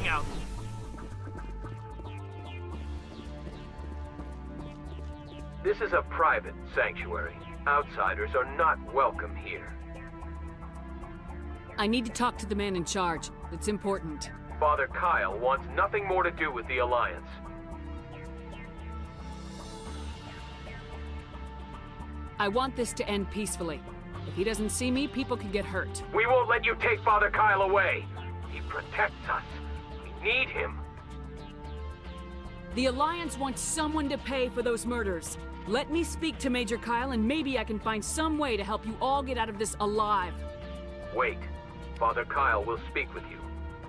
out. This is a private sanctuary. Outsiders are not welcome here. I need to talk to the man in charge. It's important. Father Kyle wants nothing more to do with the Alliance. I want this to end peacefully. If he doesn't see me, people can get hurt. We won't let you take Father Kyle away. He protects us. We need him. The Alliance wants someone to pay for those murders. Let me speak to Major Kyle and maybe I can find some way to help you all get out of this alive. Wait. Father Kyle will speak with you.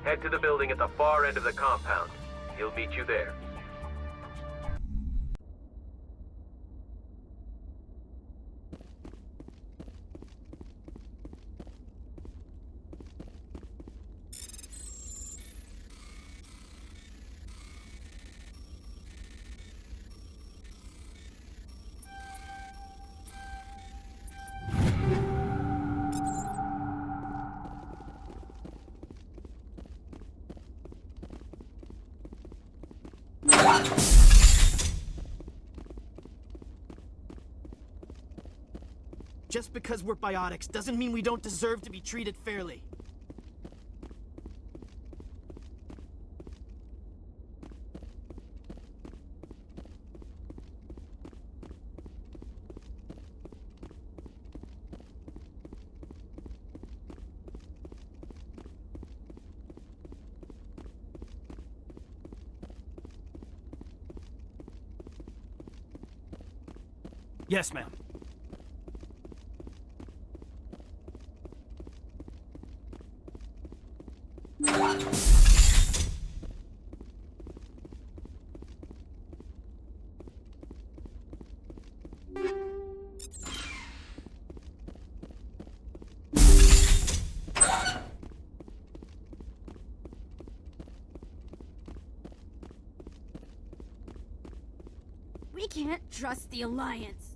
Head to the building at the far end of the compound. He'll meet you there. Just because we're biotics doesn't mean we don't deserve to be treated fairly. Yes, ma'am. We can't trust the Alliance.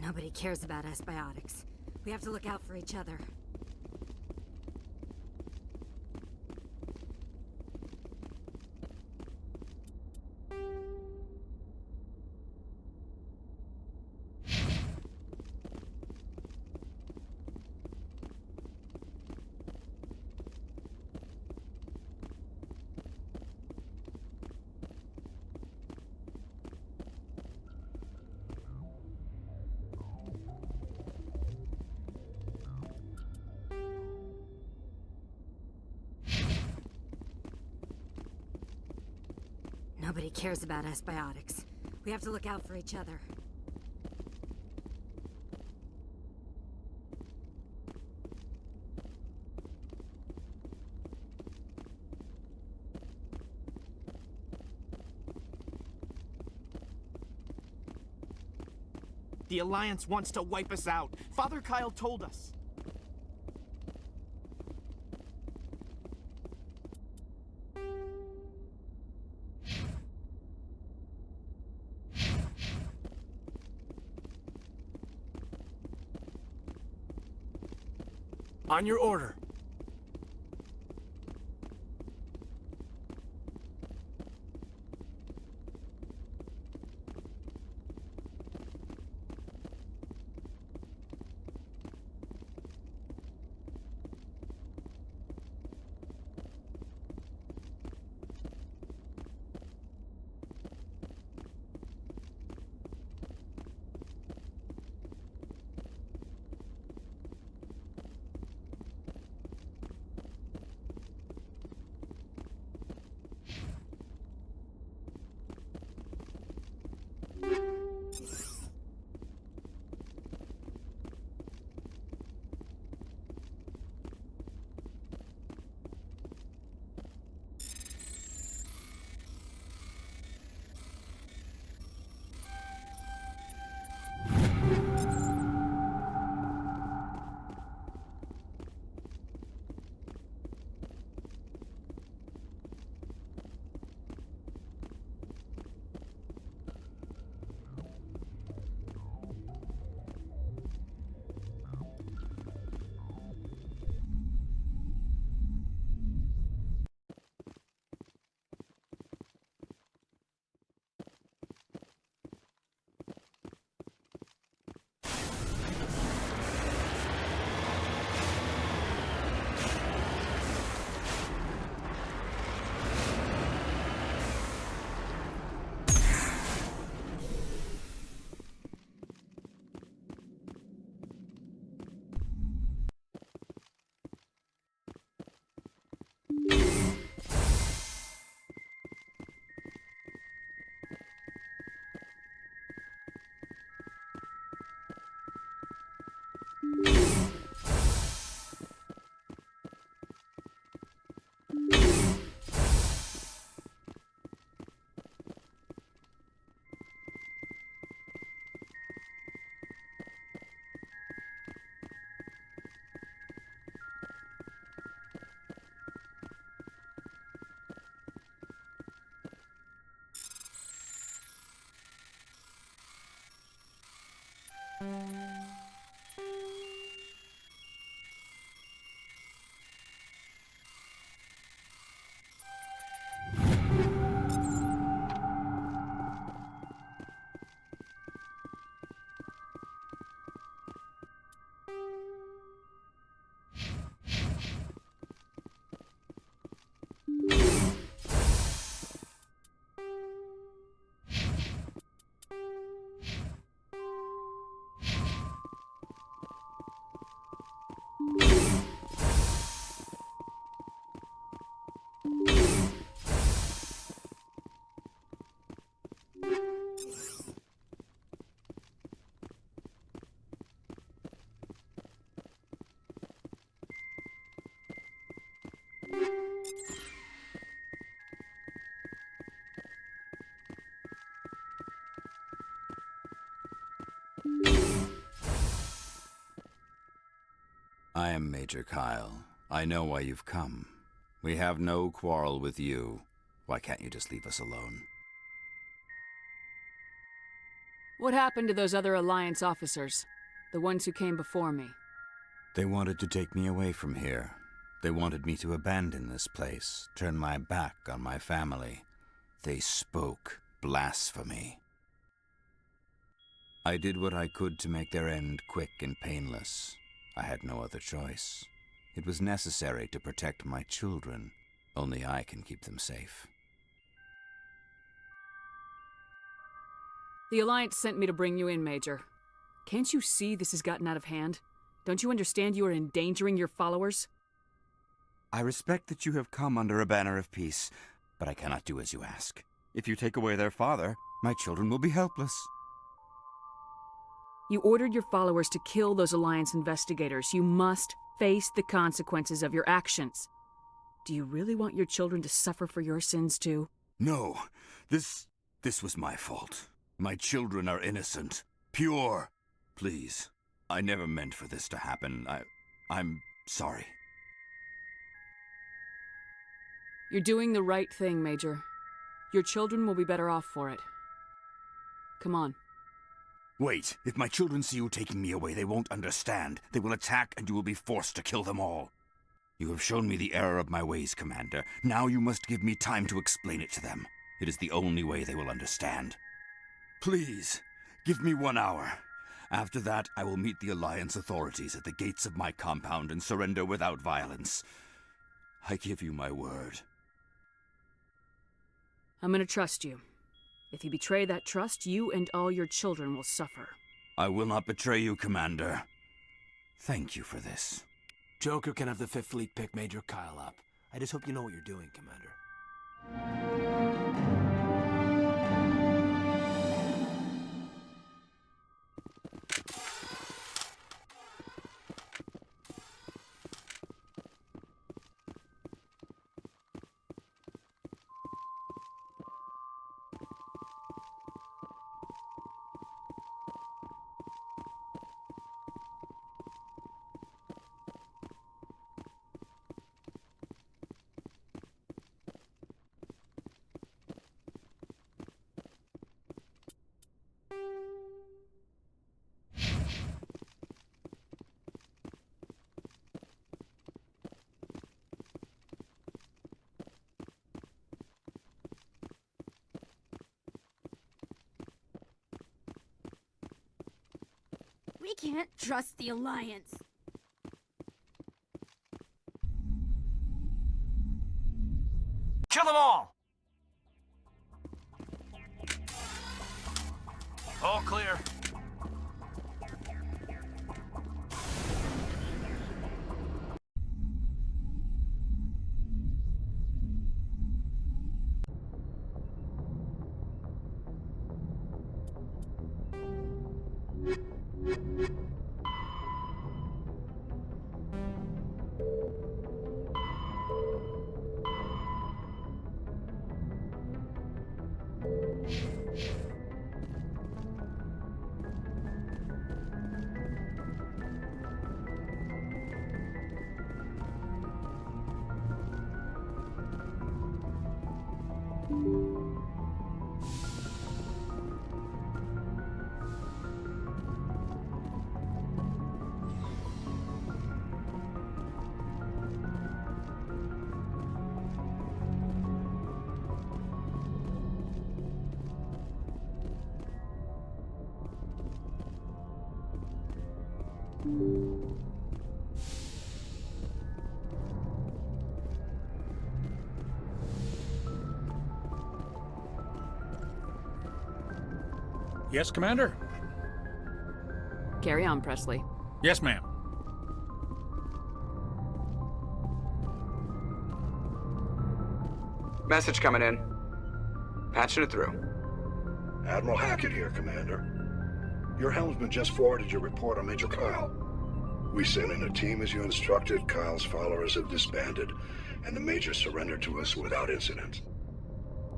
Nobody cares about us biotics. We have to look out for each other. Nobody cares about us biotics. We have to look out for each other. The Alliance wants to wipe us out. Father Kyle told us. On your order. I am Major Kyle. I know why you've come. We have no quarrel with you. Why can't you just leave us alone? What happened to those other Alliance officers? The ones who came before me? They wanted to take me away from here. They wanted me to abandon this place, turn my back on my family. They spoke blasphemy. I did what I could to make their end quick and painless. I had no other choice. It was necessary to protect my children. Only I can keep them safe. The Alliance sent me to bring you in, Major. Can't you see this has gotten out of hand? Don't you understand you are endangering your followers? I respect that you have come under a banner of peace, but I cannot do as you ask. If you take away their father, my children will be helpless. You ordered your followers to kill those Alliance investigators. You must face the consequences of your actions. Do you really want your children to suffer for your sins too? No, this was my fault. My children are innocent, pure. Please, I never meant for this to happen. I'm sorry. You're doing the right thing, Major. Your children will be better off for it. Come on. Wait, if my children see you taking me away, they won't understand. They will attack and you will be forced to kill them all. You have shown me the error of my ways, Commander. Now you must give me time to explain it to them. It is the only way they will understand. Please, give me 1 hour. After that, I will meet the Alliance authorities at the gates of my compound and surrender without violence. I give you my word. I'm gonna trust you. If you betray that trust, you and all your children will suffer. I will not betray you, Commander. Thank you for this. Joker can have the 5th Fleet pick Major Kyle up. I just hope you know what you're doing, Commander. We can't trust the Alliance. Kill them all! All clear. Yes, Commander? Carry on, Presley. Yes, ma'am. Message coming in. Patching it through. Admiral Hackett here, Commander. Your helmsman just forwarded your report on Major Kyle. We sent in a team as you instructed. Kyle's followers have disbanded, and the Major surrendered to us without incident.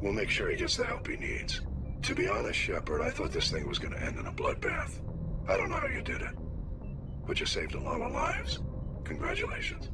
We'll make sure he gets the help he needs. To be honest, Shepard, I thought this thing was going to end in a bloodbath. I don't know how you did it, but you saved a lot of lives. Congratulations.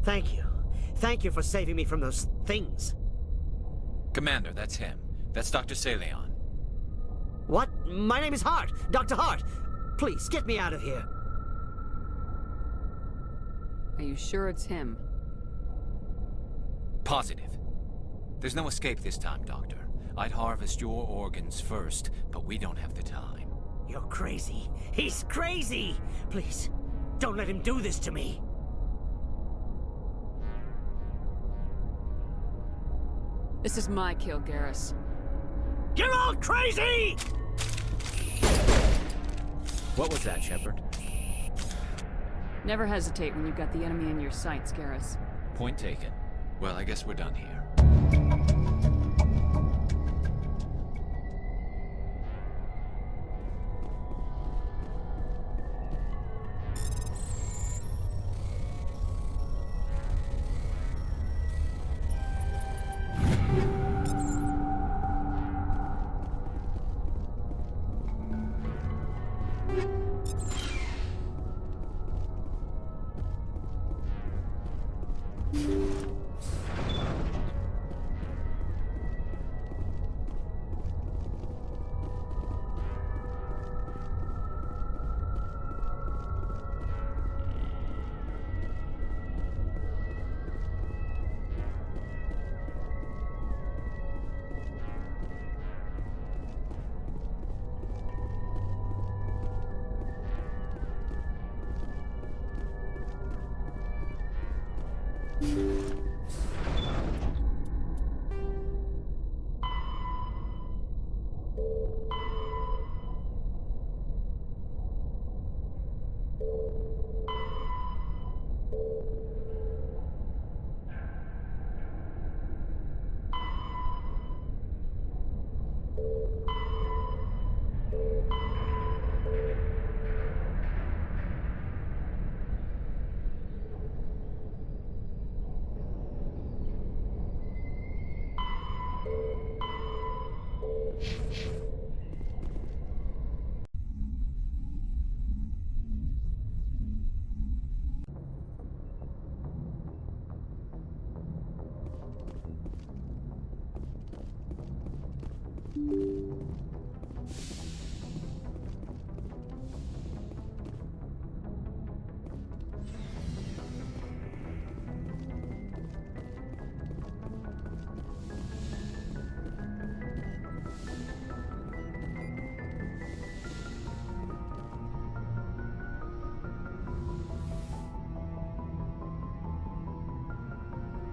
Thank you. Thank you for saving me from those things. Commander, that's him. That's Dr. Saleon. What? My name is Hart. Dr. Hart. Please, get me out of here. Are you sure it's him? Positive. There's no escape this time, Doctor. I'd harvest your organs first, but we don't have the time. You're crazy. He's crazy! Please, don't let him do this to me. This is my kill, Garrus. You're all crazy! What was that, Shepard? Never hesitate when you've got the enemy in your sights, Garrus. Point taken. Well, I guess we're done here.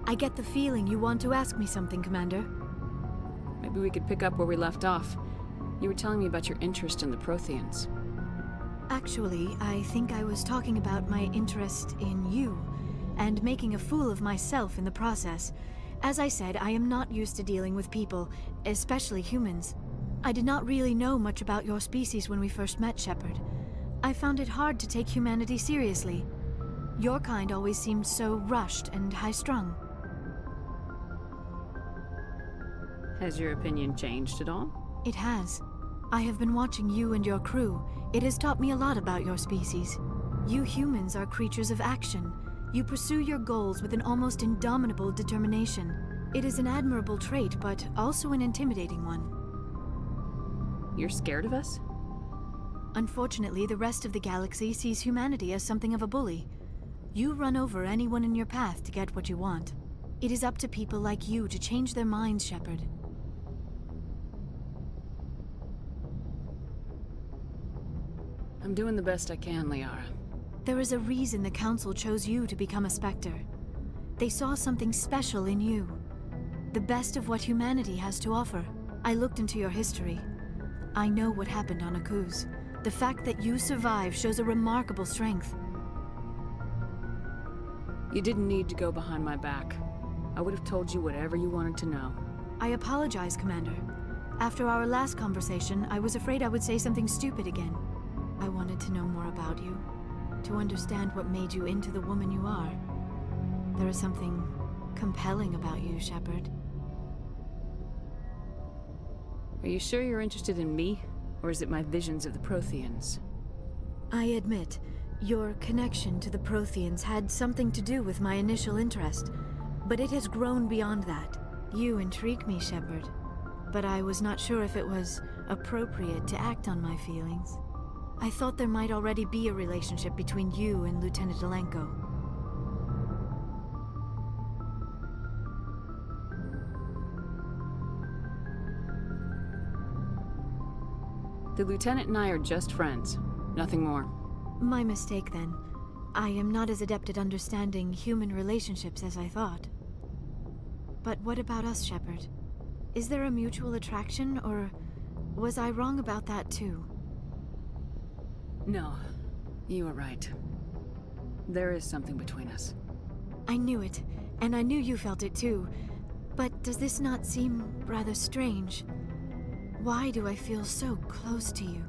I get the feeling you want to ask me something, Commander. Maybe we could pick up where we left off. You were telling me about your interest in the Protheans. Actually, I think I was talking about my interest in you, and making a fool of myself in the process. As I said, I am not used to dealing with people, especially humans. I did not really know much about your species when we first met, Shepard. I found it hard to take humanity seriously. Your kind always seemed so rushed and high-strung. Has your opinion changed at all? It has. I have been watching you and your crew. It has taught me a lot about your species. You humans are creatures of action. You pursue your goals with an almost indomitable determination. It is an admirable trait, but also an intimidating one. You're scared of us? Unfortunately, the rest of the galaxy sees humanity as something of a bully. You run over anyone in your path to get what you want. It is up to people like you to change their minds, Shepard. I'm doing the best I can, Liara. There is a reason the Council chose you to become a Spectre. They saw something special in you. The best of what humanity has to offer. I looked into your history. I know what happened on Akuz. The fact that you survived shows a remarkable strength. You didn't need to go behind my back. I would have told you whatever you wanted to know. I apologize, Commander. After our last conversation, I was afraid I would say something stupid again. I wanted to know more about you, to understand what made you into the woman you are. There is something compelling about you, Shepard. Are you sure you're interested in me? Or is it my visions of the Protheans? I admit, your connection to the Protheans had something to do with my initial interest, but it has grown beyond that. You intrigue me, Shepard, but I was not sure if it was appropriate to act on my feelings. I thought there might already be a relationship between you and Lieutenant Alenko. The Lieutenant and I are just friends. Nothing more. My mistake, then. I am not as adept at understanding human relationships as I thought. But what about us, Shepard? Is there a mutual attraction, or was I wrong about that too? No, you were right. There is something between us. I knew it, and I knew you felt it too. But does this not seem rather strange? Why do I feel so close to you?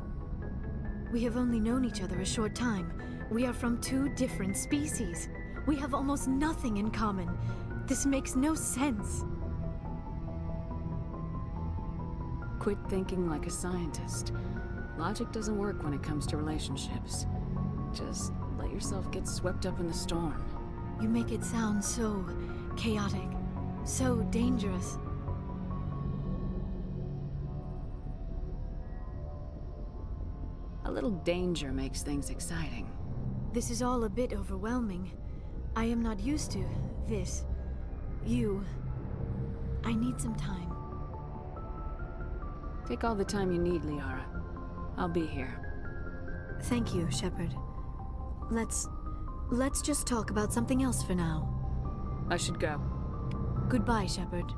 We have only known each other a short time. We are from two different species. We have almost nothing in common. This makes no sense. Quit thinking like a scientist. Logic doesn't work when it comes to relationships. Just let yourself get swept up in the storm. You make it sound so chaotic, so dangerous. A little danger makes things exciting. This is all a bit overwhelming. I am not used to this. You. I need some time. Take all the time you need, Liara. I'll be here. Thank you, Shepard. Let's just talk about something else for now. I should go. Goodbye, Shepard.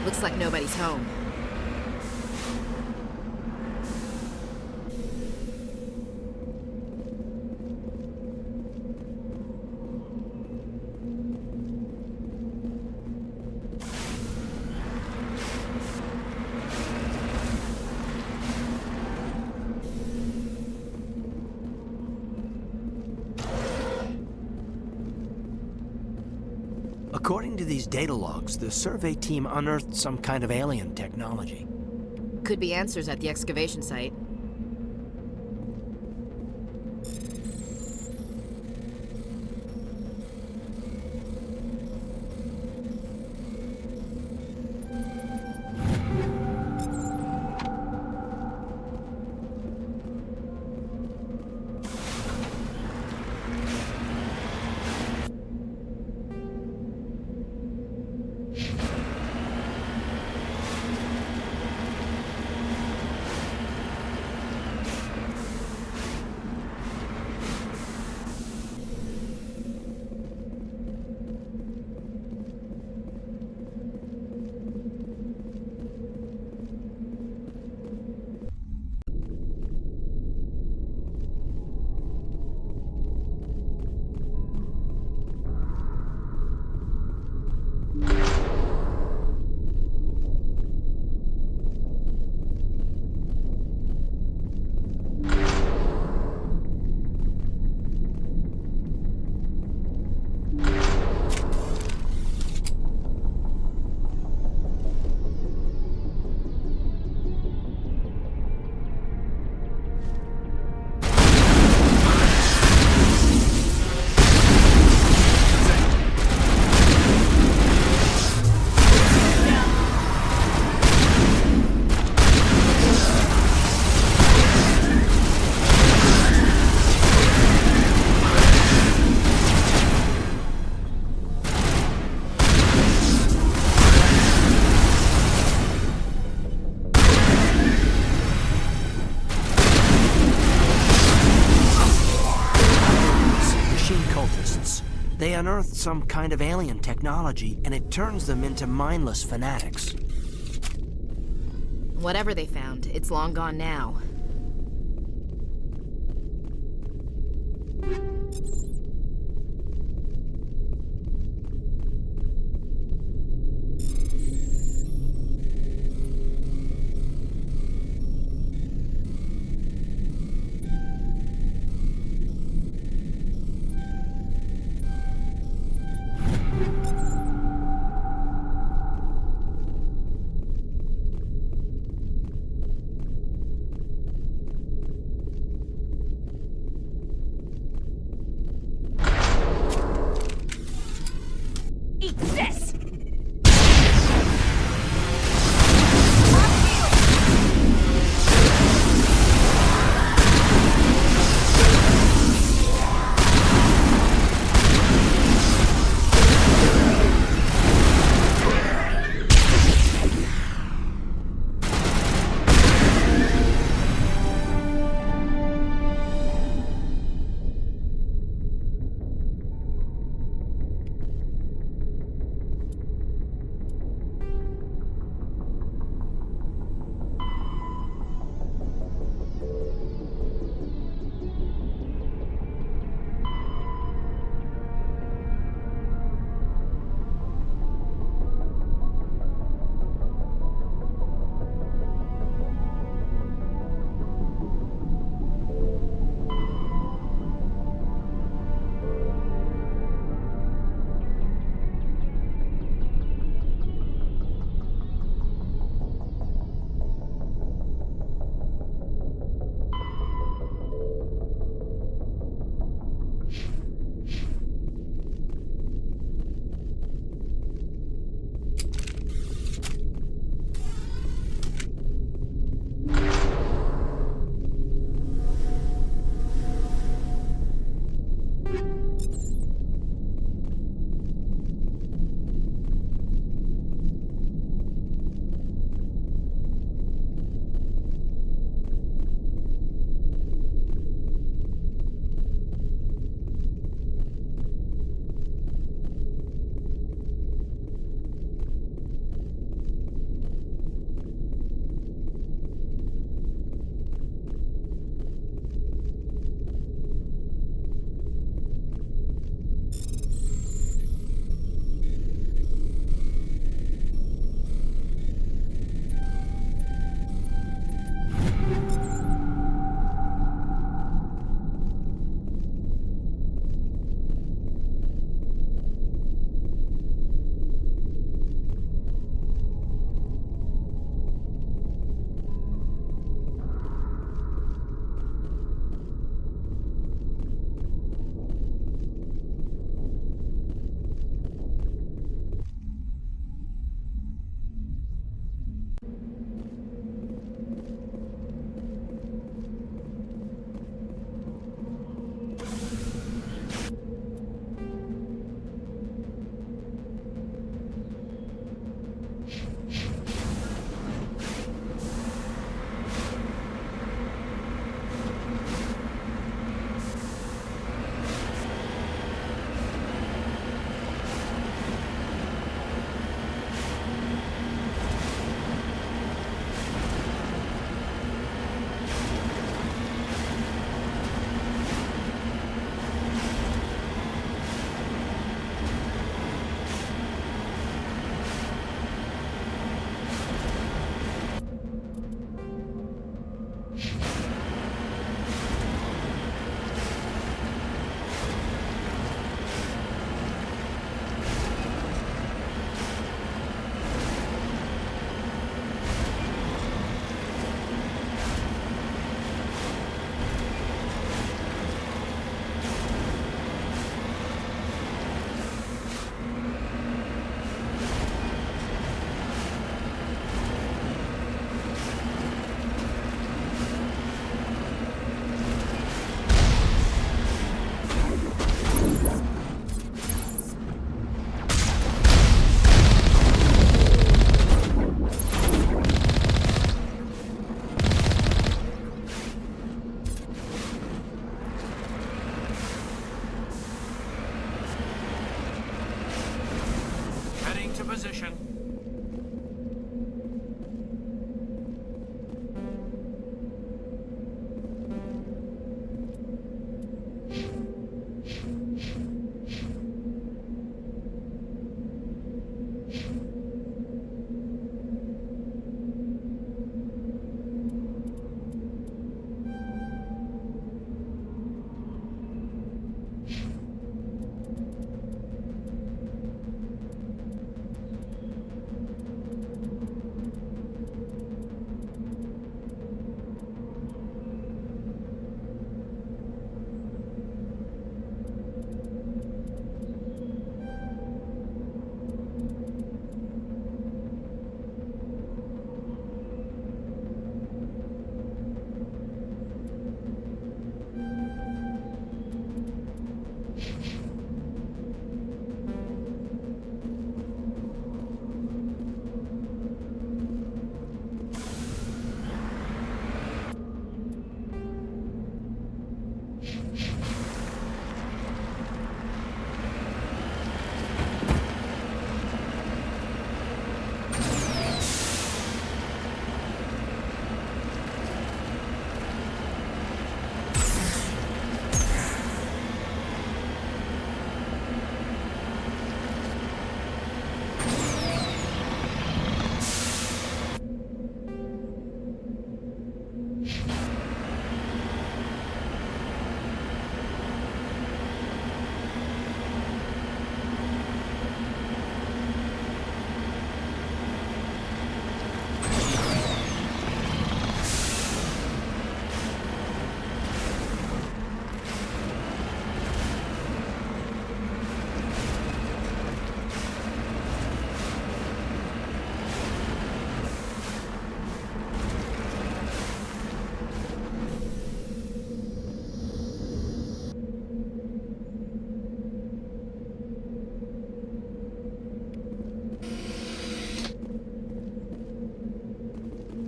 Looks like nobody's home. According to these data logs, the survey team unearthed some kind of alien technology. Could be answers at the excavation site. They unearthed some kind of alien technology, and it turns them into mindless fanatics. Whatever they found, it's long gone now. position.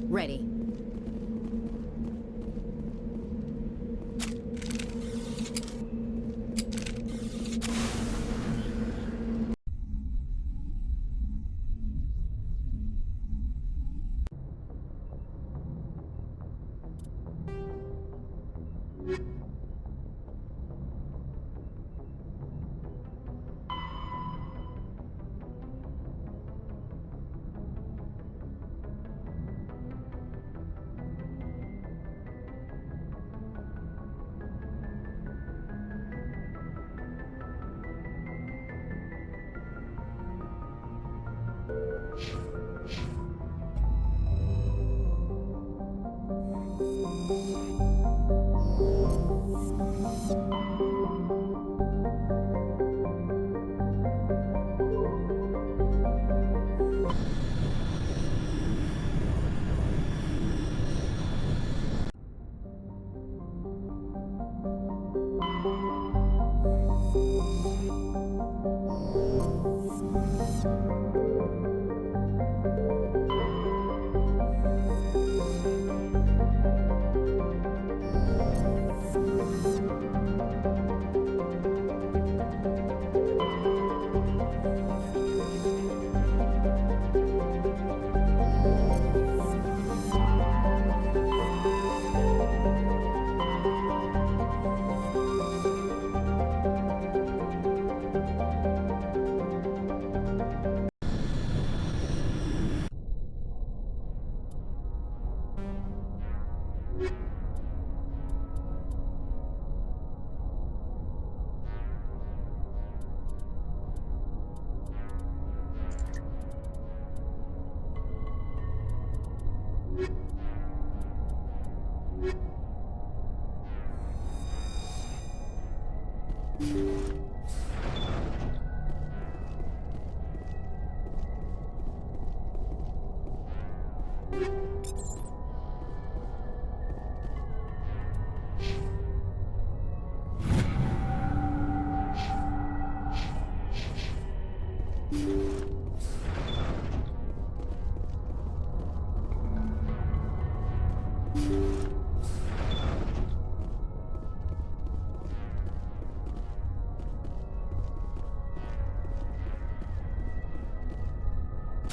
Ready.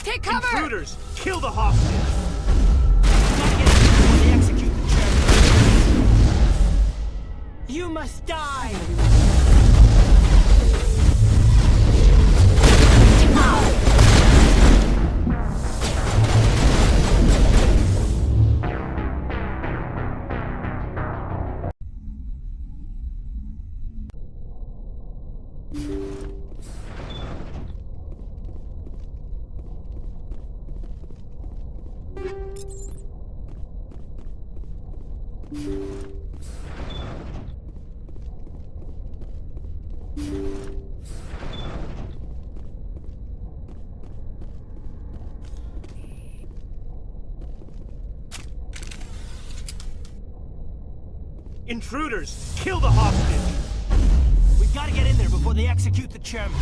Take cover! Intruders! Kill the hostage! Gotta get in before they execute the chairman. You must die! Intruders! Kill the hostage! We've got to get in there before they execute the chairman.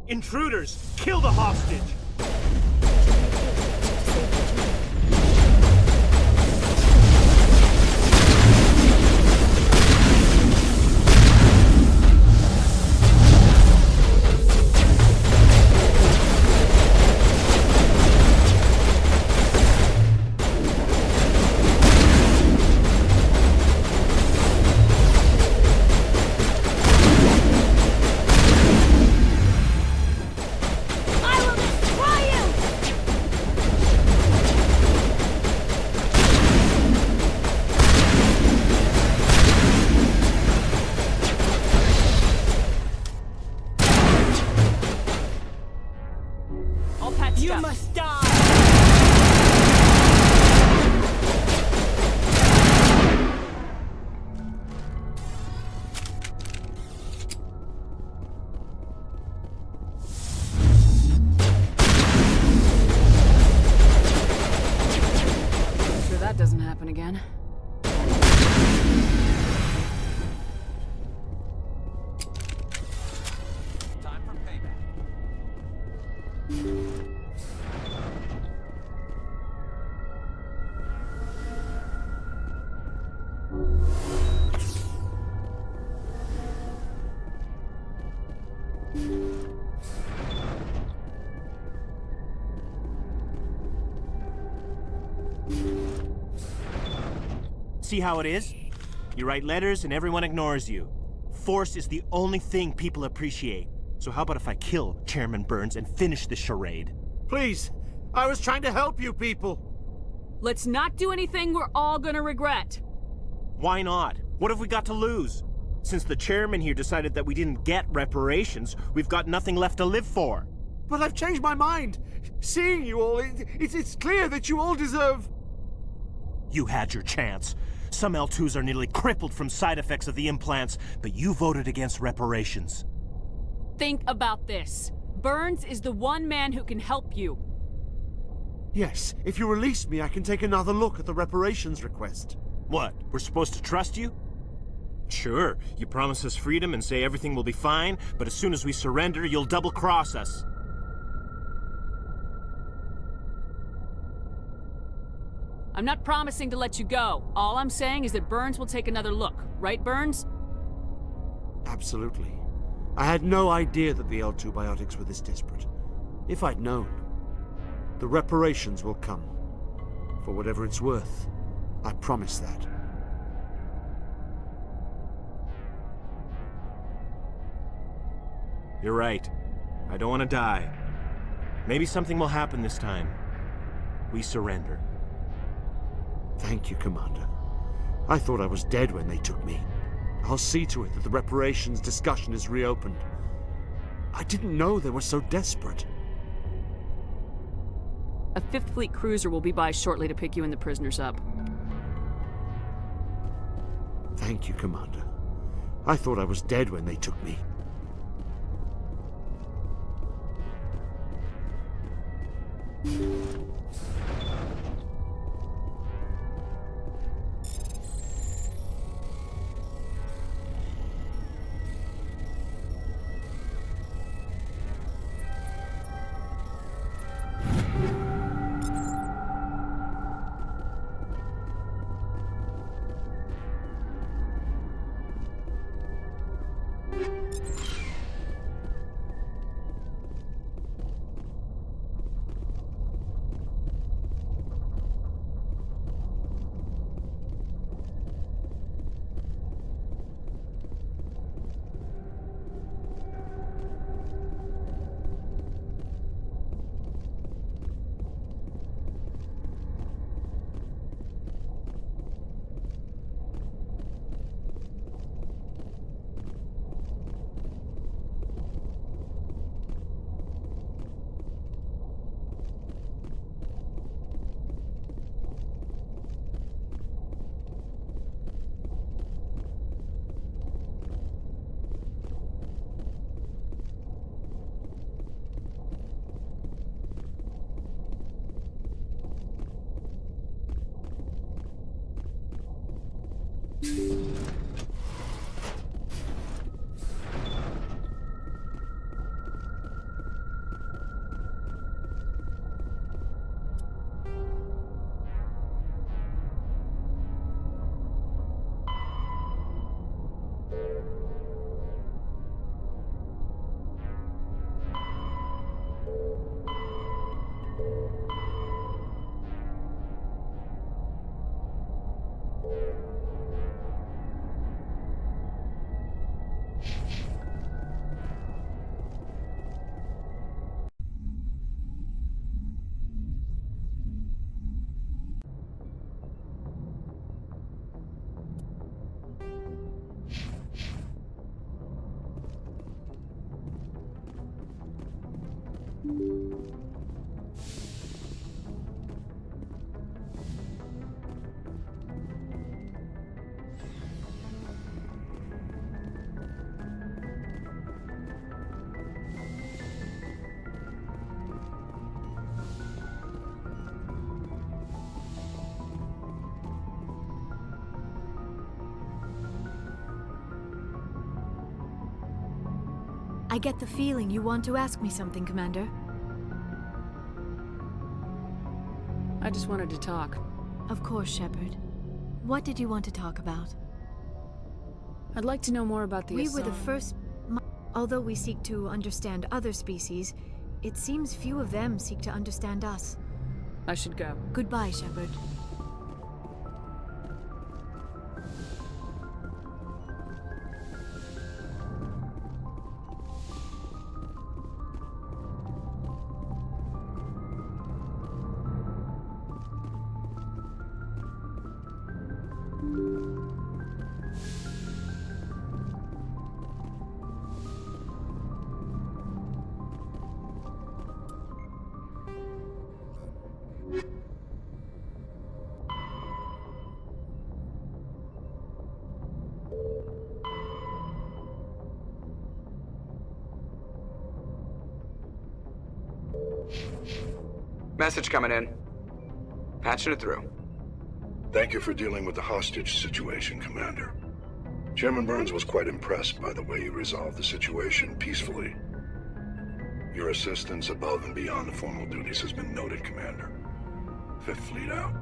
Intruders! Kill the hostage! You must die! Sure that doesn't happen again. Time for payback. See how it is? You write letters and everyone ignores you. Force is the only thing people appreciate. So how about if I kill Chairman Burns and finish this charade? Please, I was trying to help you people. Let's not do anything we're all gonna regret. Why not? What have we got to lose? Since the chairman here decided that we didn't get reparations, we've got nothing left to live for. But I've changed my mind. Seeing you all, it's clear that you all deserve... You had your chance. Some L2s are nearly crippled from side effects of the implants, but you voted against reparations. Think about this. Burns is the one man who can help you. Yes, if you release me, I can take another look at the reparations request. What, we're supposed to trust you? Sure, you promise us freedom and say everything will be fine, but as soon as we surrender, you'll double-cross us. I'm not promising to let you go. All I'm saying is that Burns will take another look. Right, Burns? Absolutely. I had no idea that the L2 biotics were this desperate. If I'd known, the reparations will come. For whatever it's worth. I promise that. You're right. I don't want to die. Maybe something will happen this time. We surrender. Thank you, Commander. I thought I was dead when they took me. I'll see to it that the reparations discussion is reopened. I didn't know they were so desperate. A 5th Fleet cruiser will be by shortly to pick you and the prisoners up. Thank you, Commander. I thought I was dead when they took me. I get the feeling you want to ask me something, Commander. I just wanted to talk. Of course, Shepard. What did you want to talk about? I'd like to know more about the We were the first... Although we seek to understand other species, it seems few of them seek to understand us. I should go. Goodbye, Shepard. Message coming in. Patching it through. Thank you for dealing with the hostage situation, Commander. Chairman Burns was quite impressed by the way you resolved the situation peacefully. Your assistance above and beyond the formal duties has been noted, Commander. Fifth Fleet out.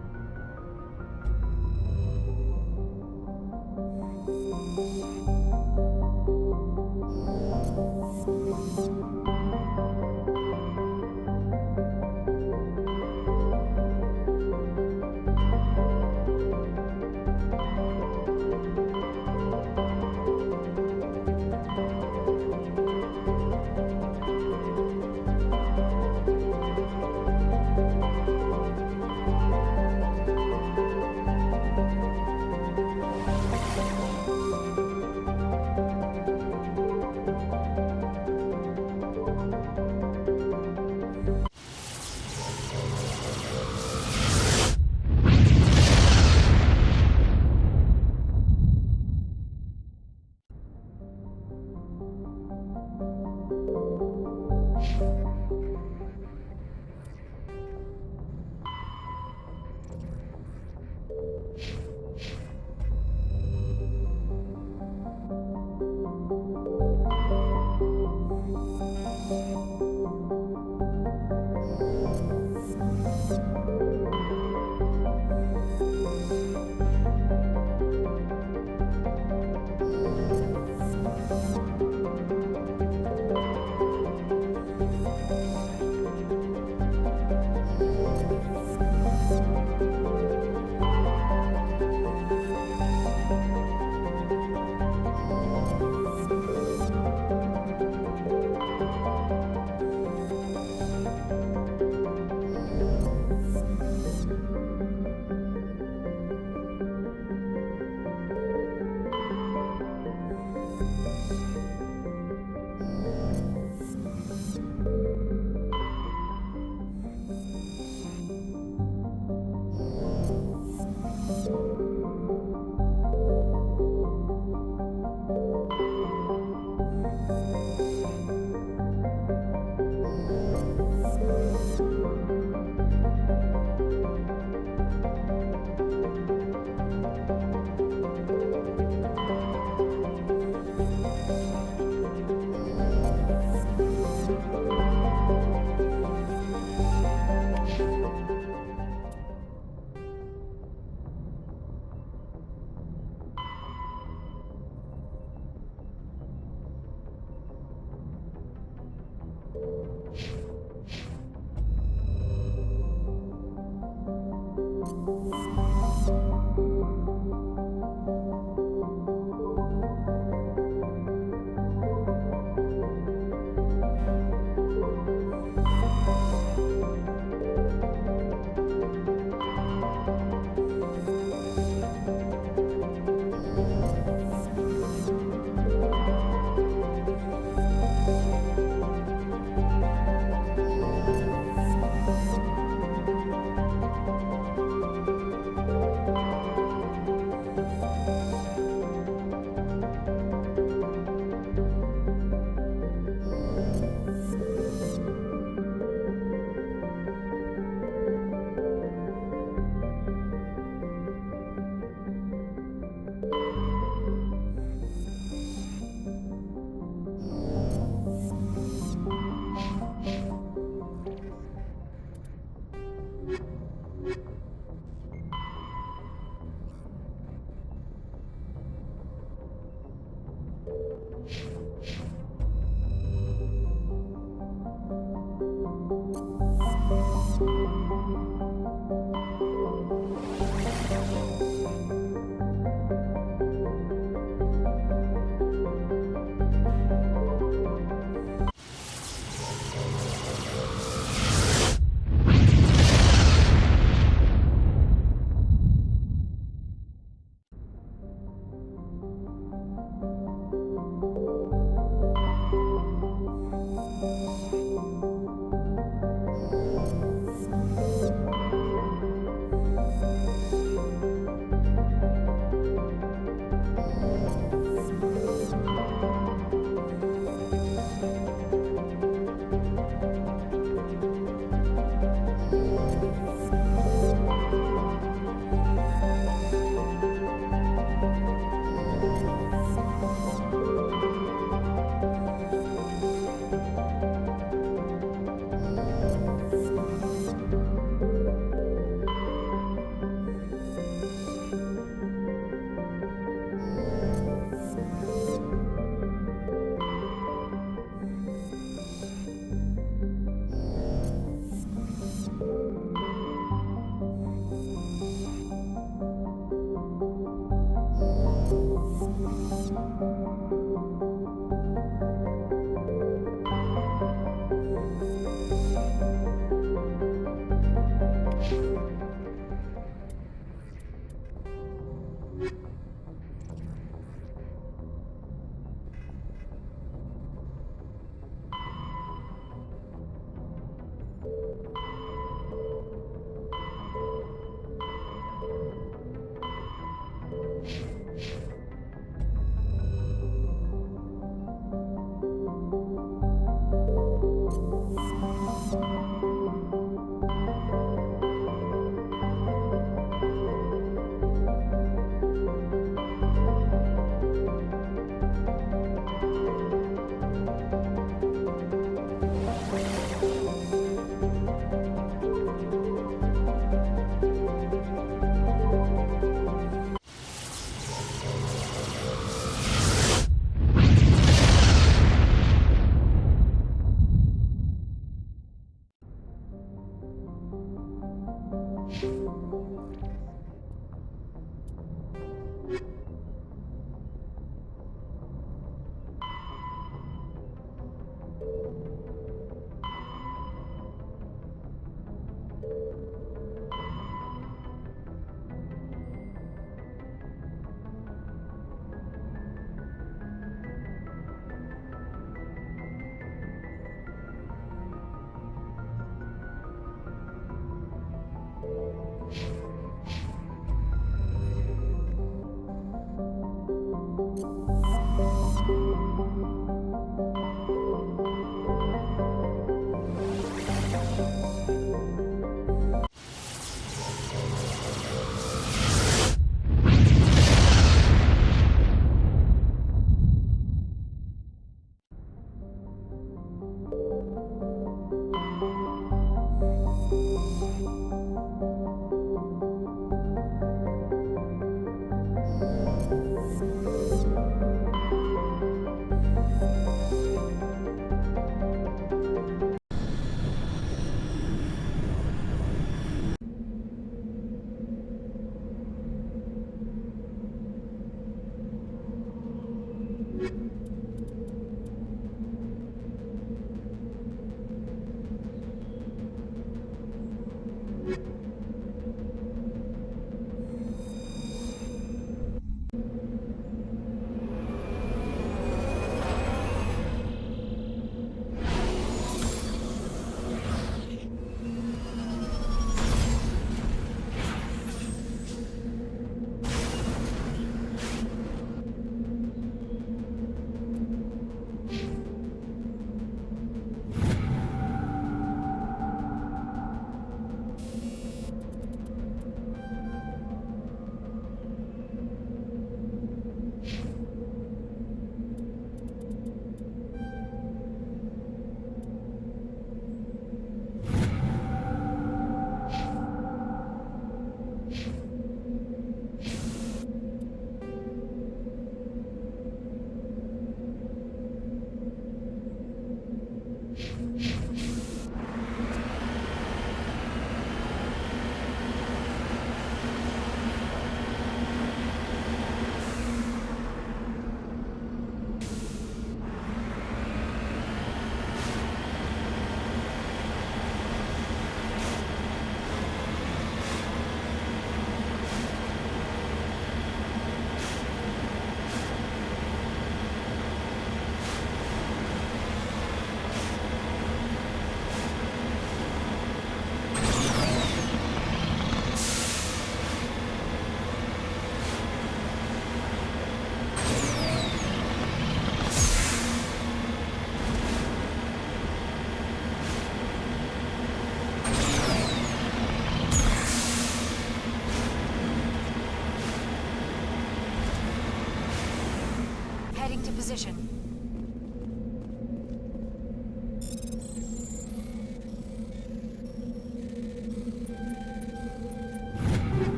position.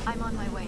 I'm on my way.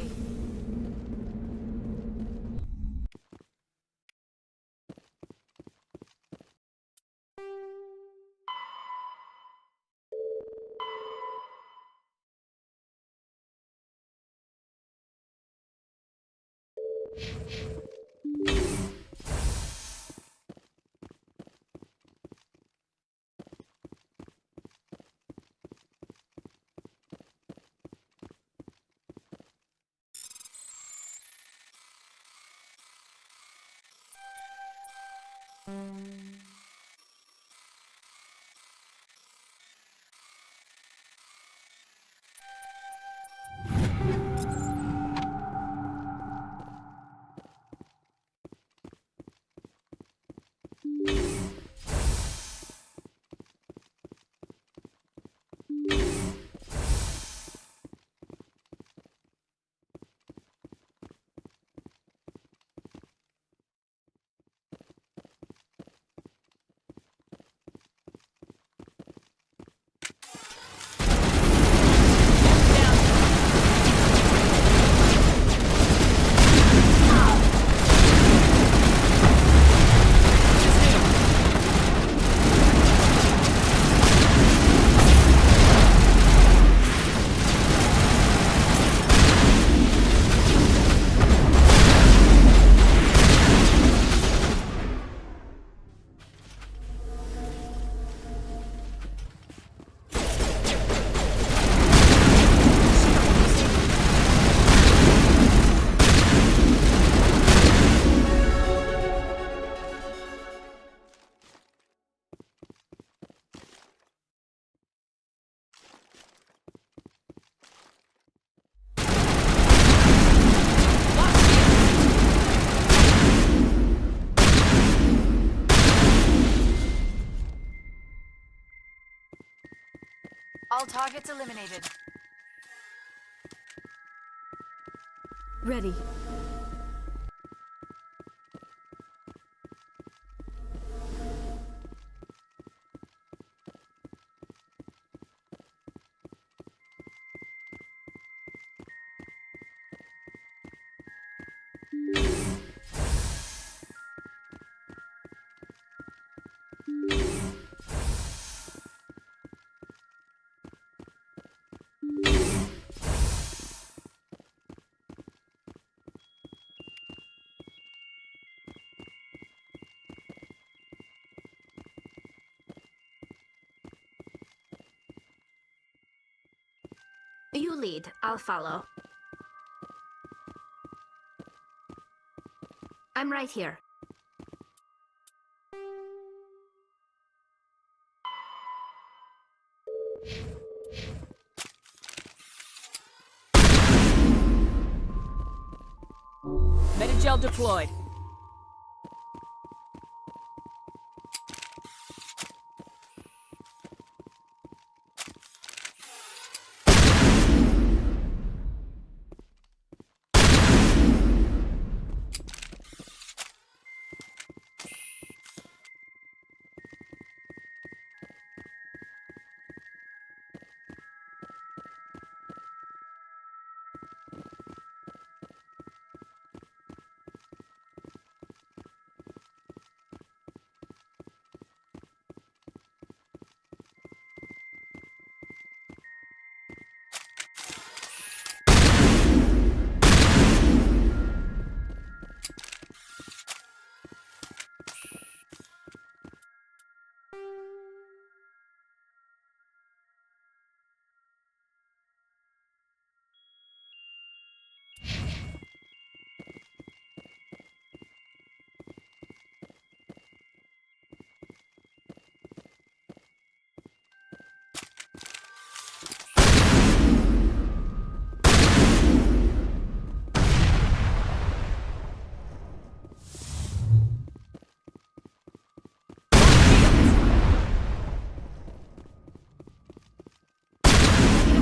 All targets eliminated. Ready. You lead, I'll follow. I'm right here. Metagel deployed.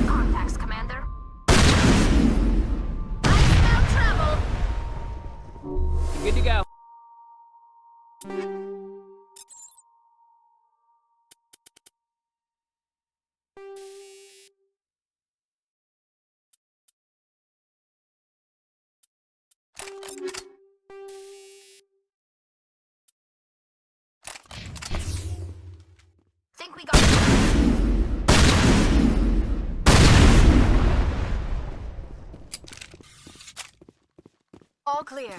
Contacts, Commander. I smell trouble. Good to go. Think we got All clear.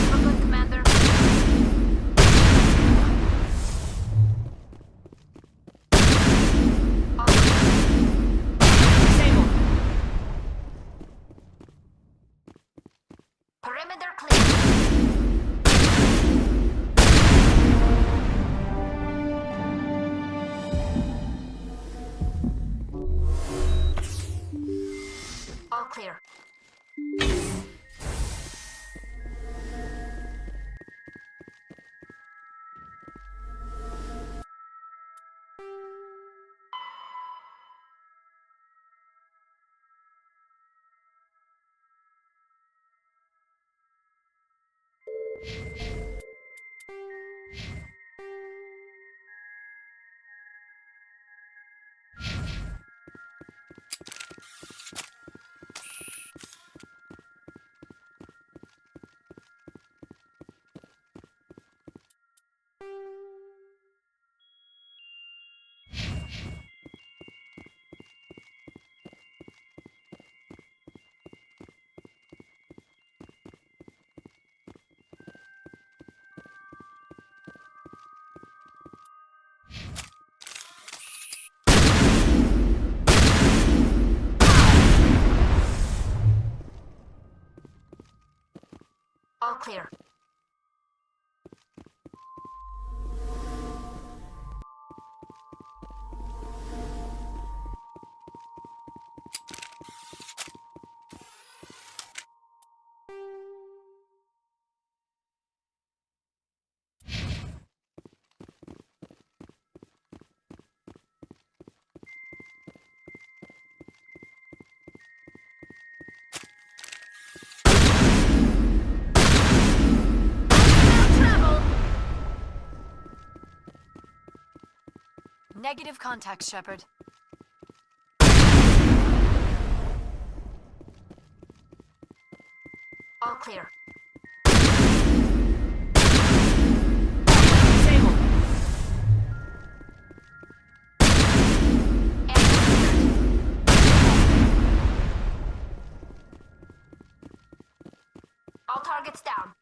Brooklyn, Commander. Sable. Perimeter clear. All clear. All clear. Negative contact, Shepard. All clear. Sable. All targets down.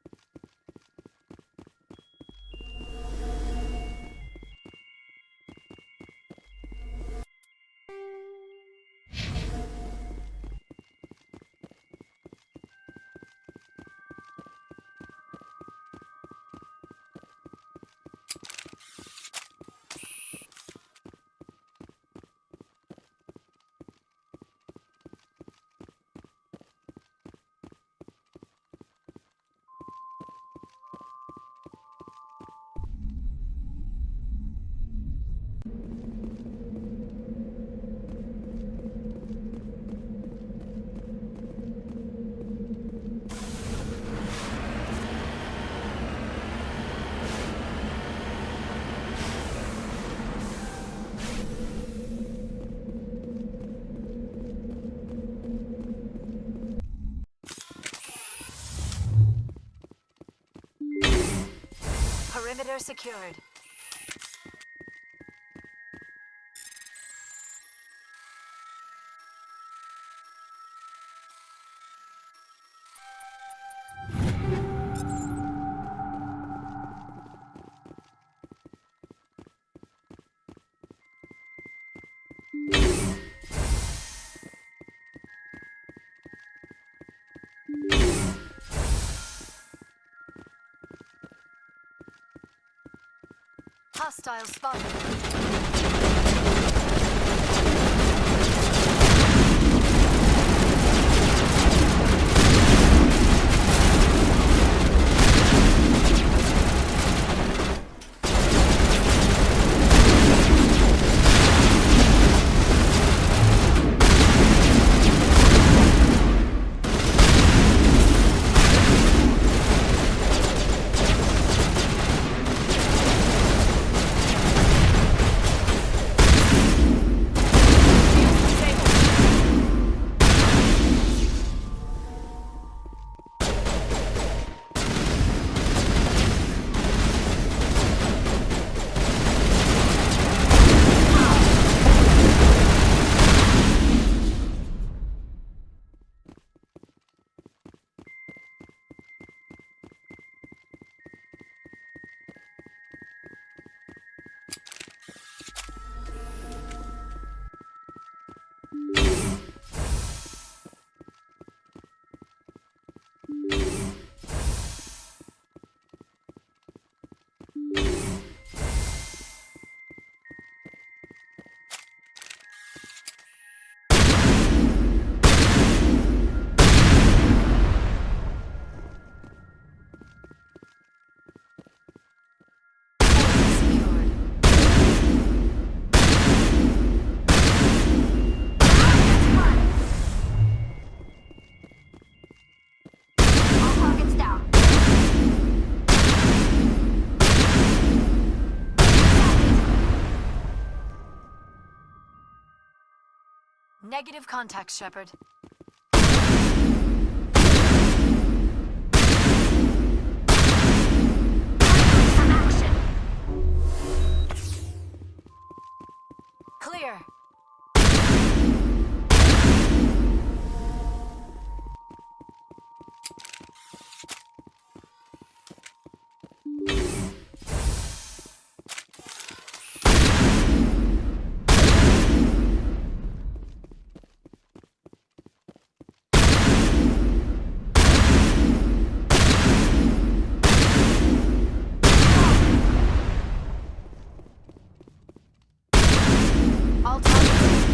Perimeter secured. Hostile spotted. Negative contact, Shepard. Clear. All targets eliminated.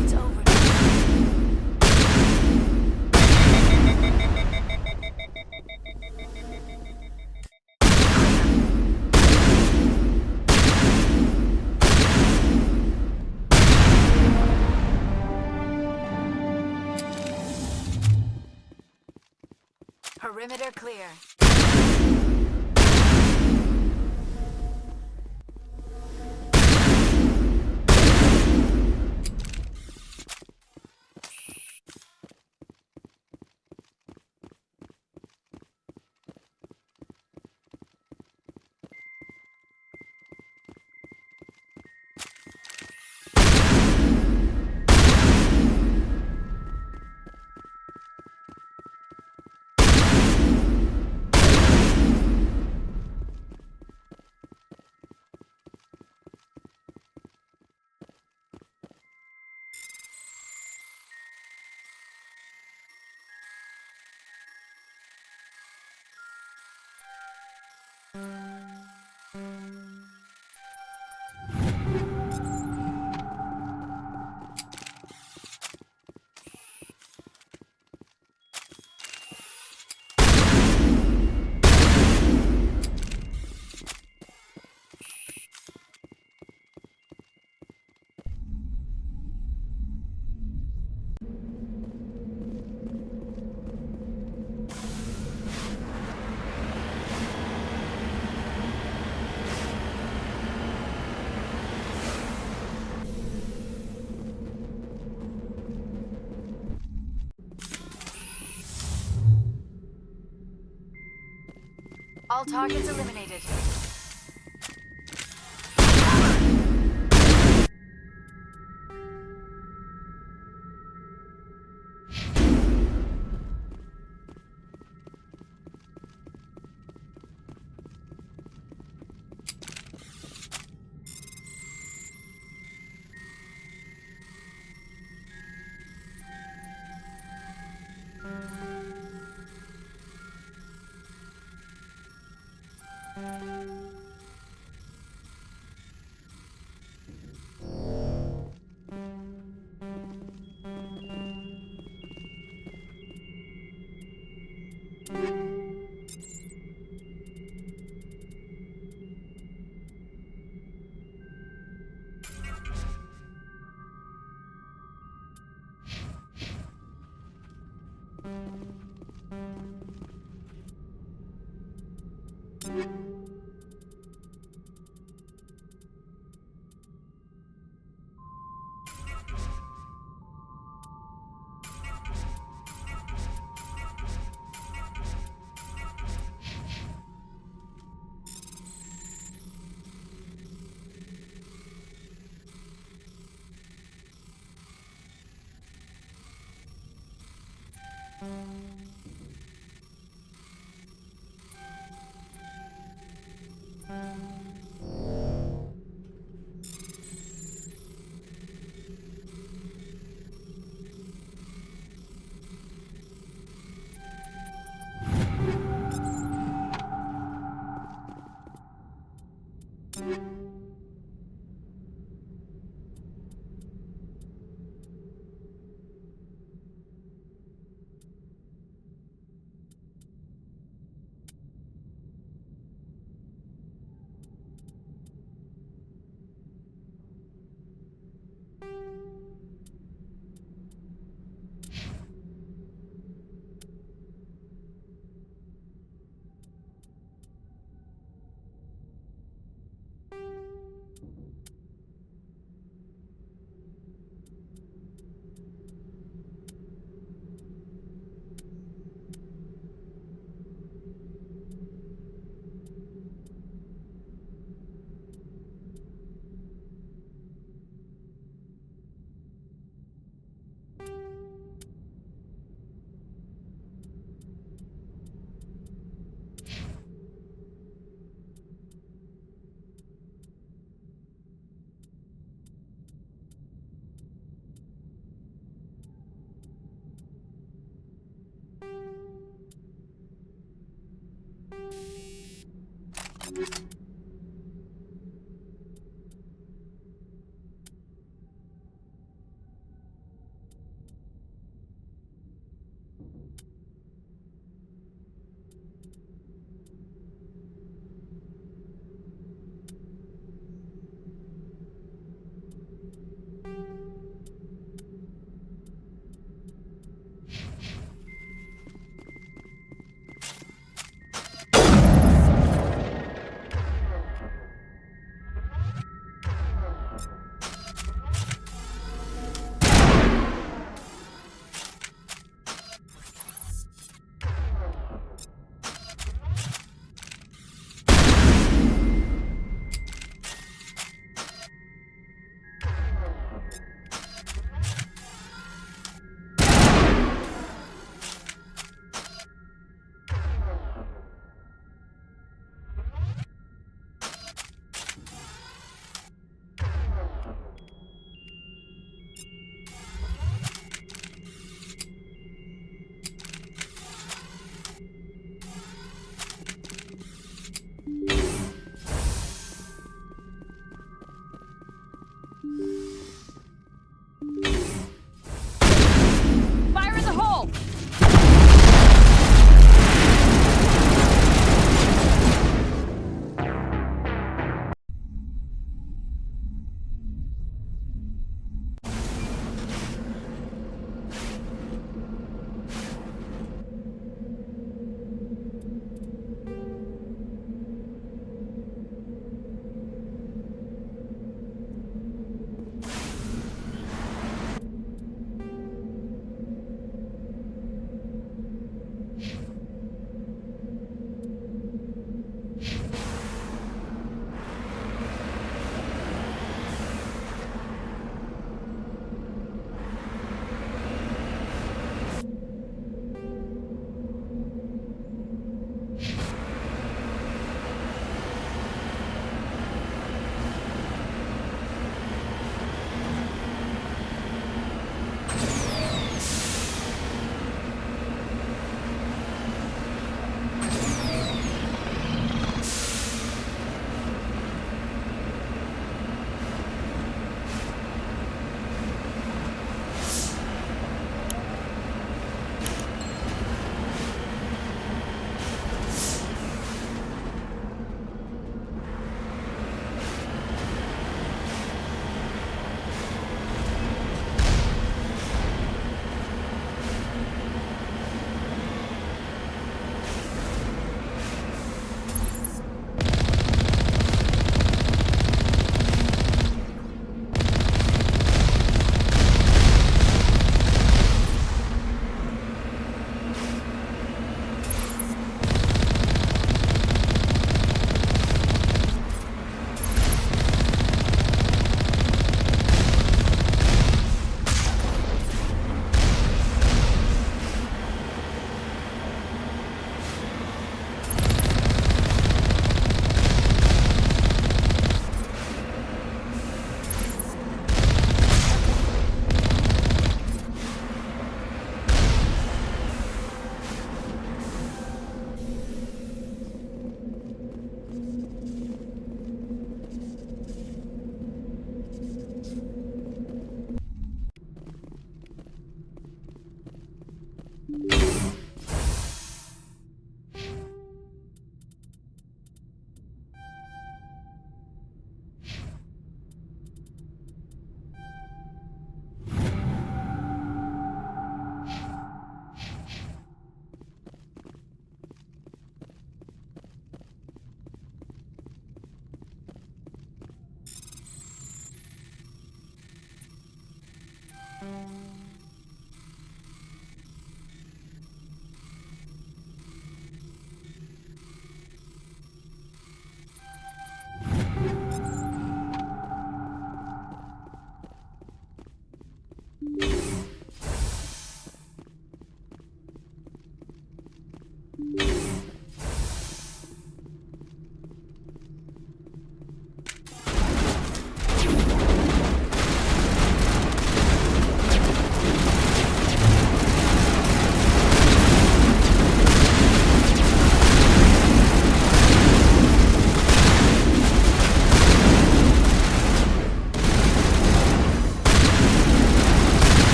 It's over Perimeter clear. All targets eliminated.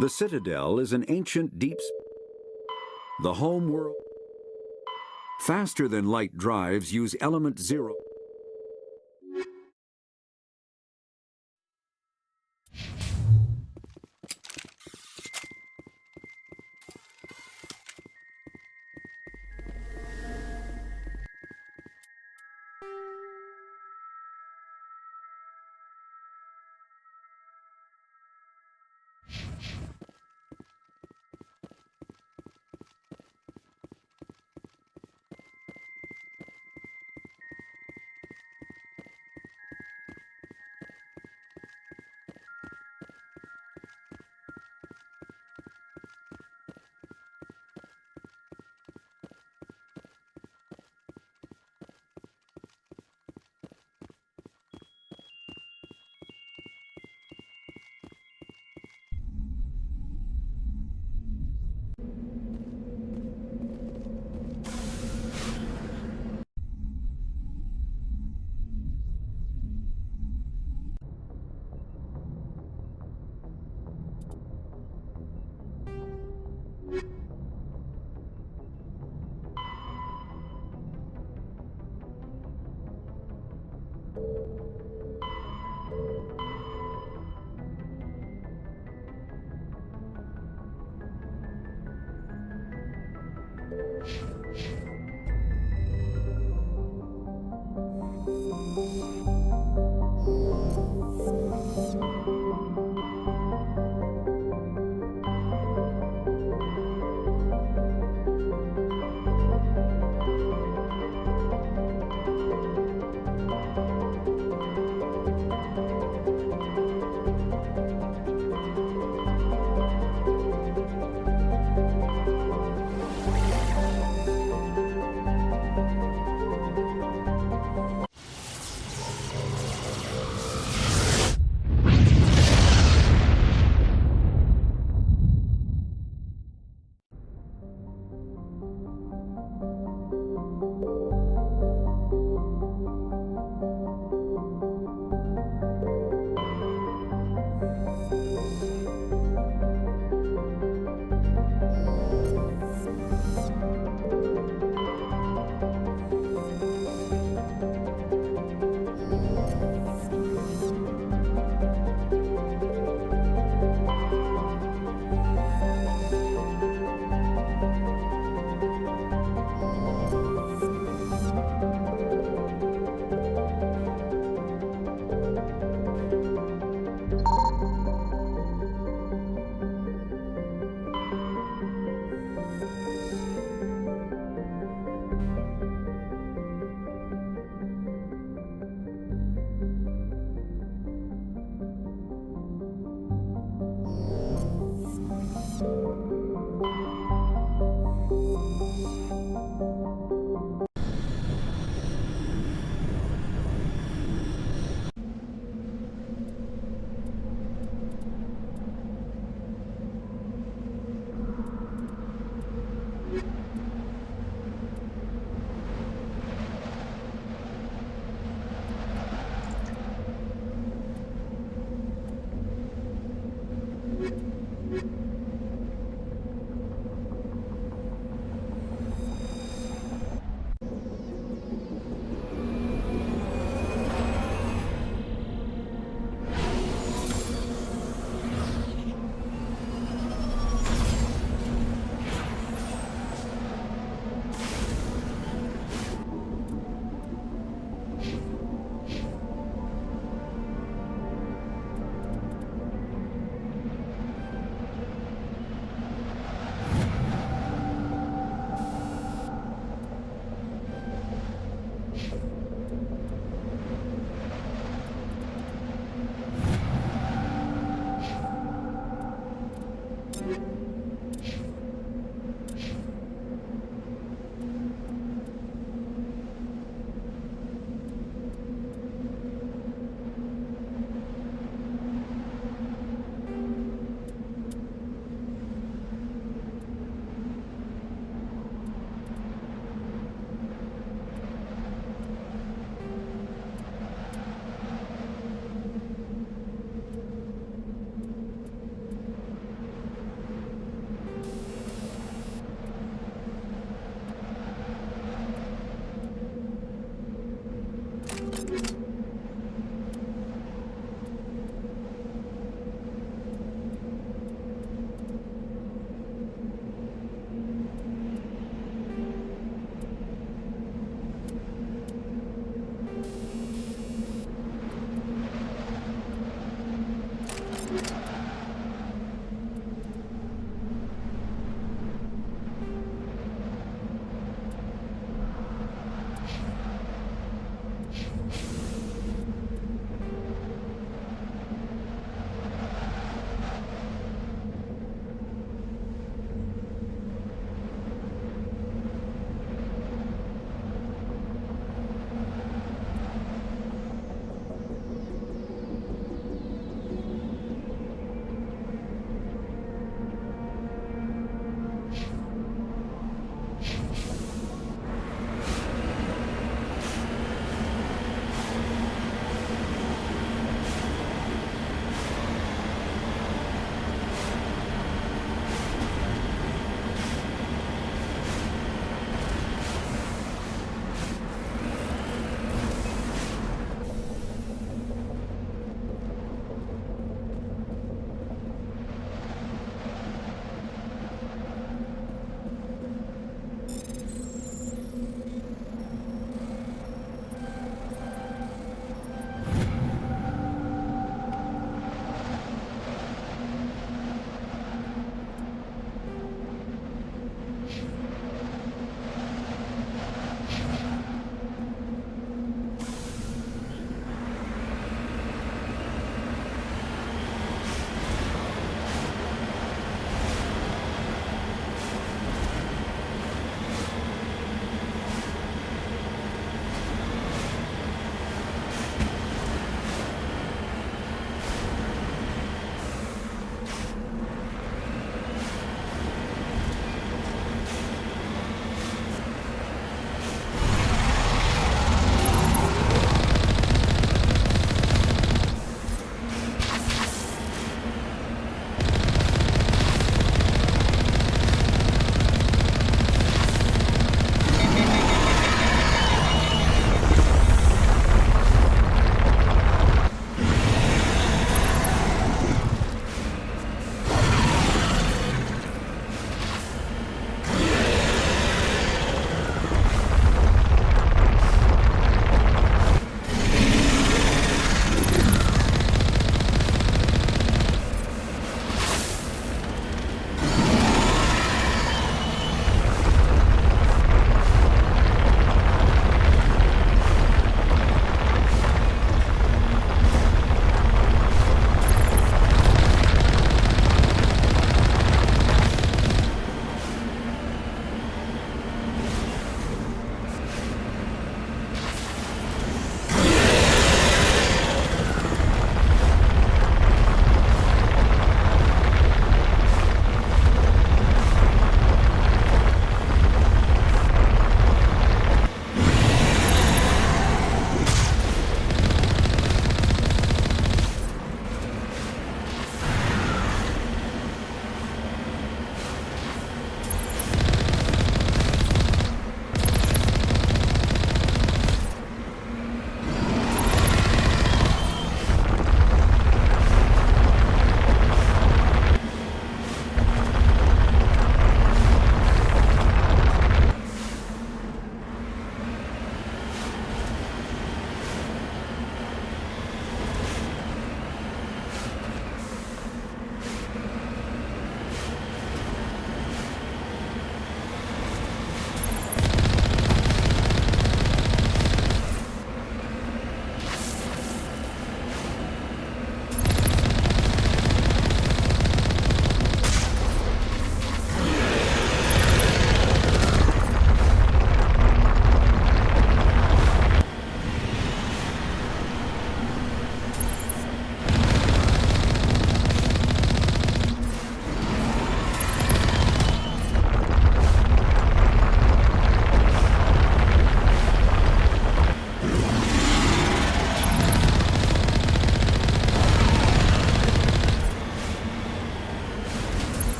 The Citadel is an ancient the home world. Faster than light drives use element 0.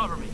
Cover me.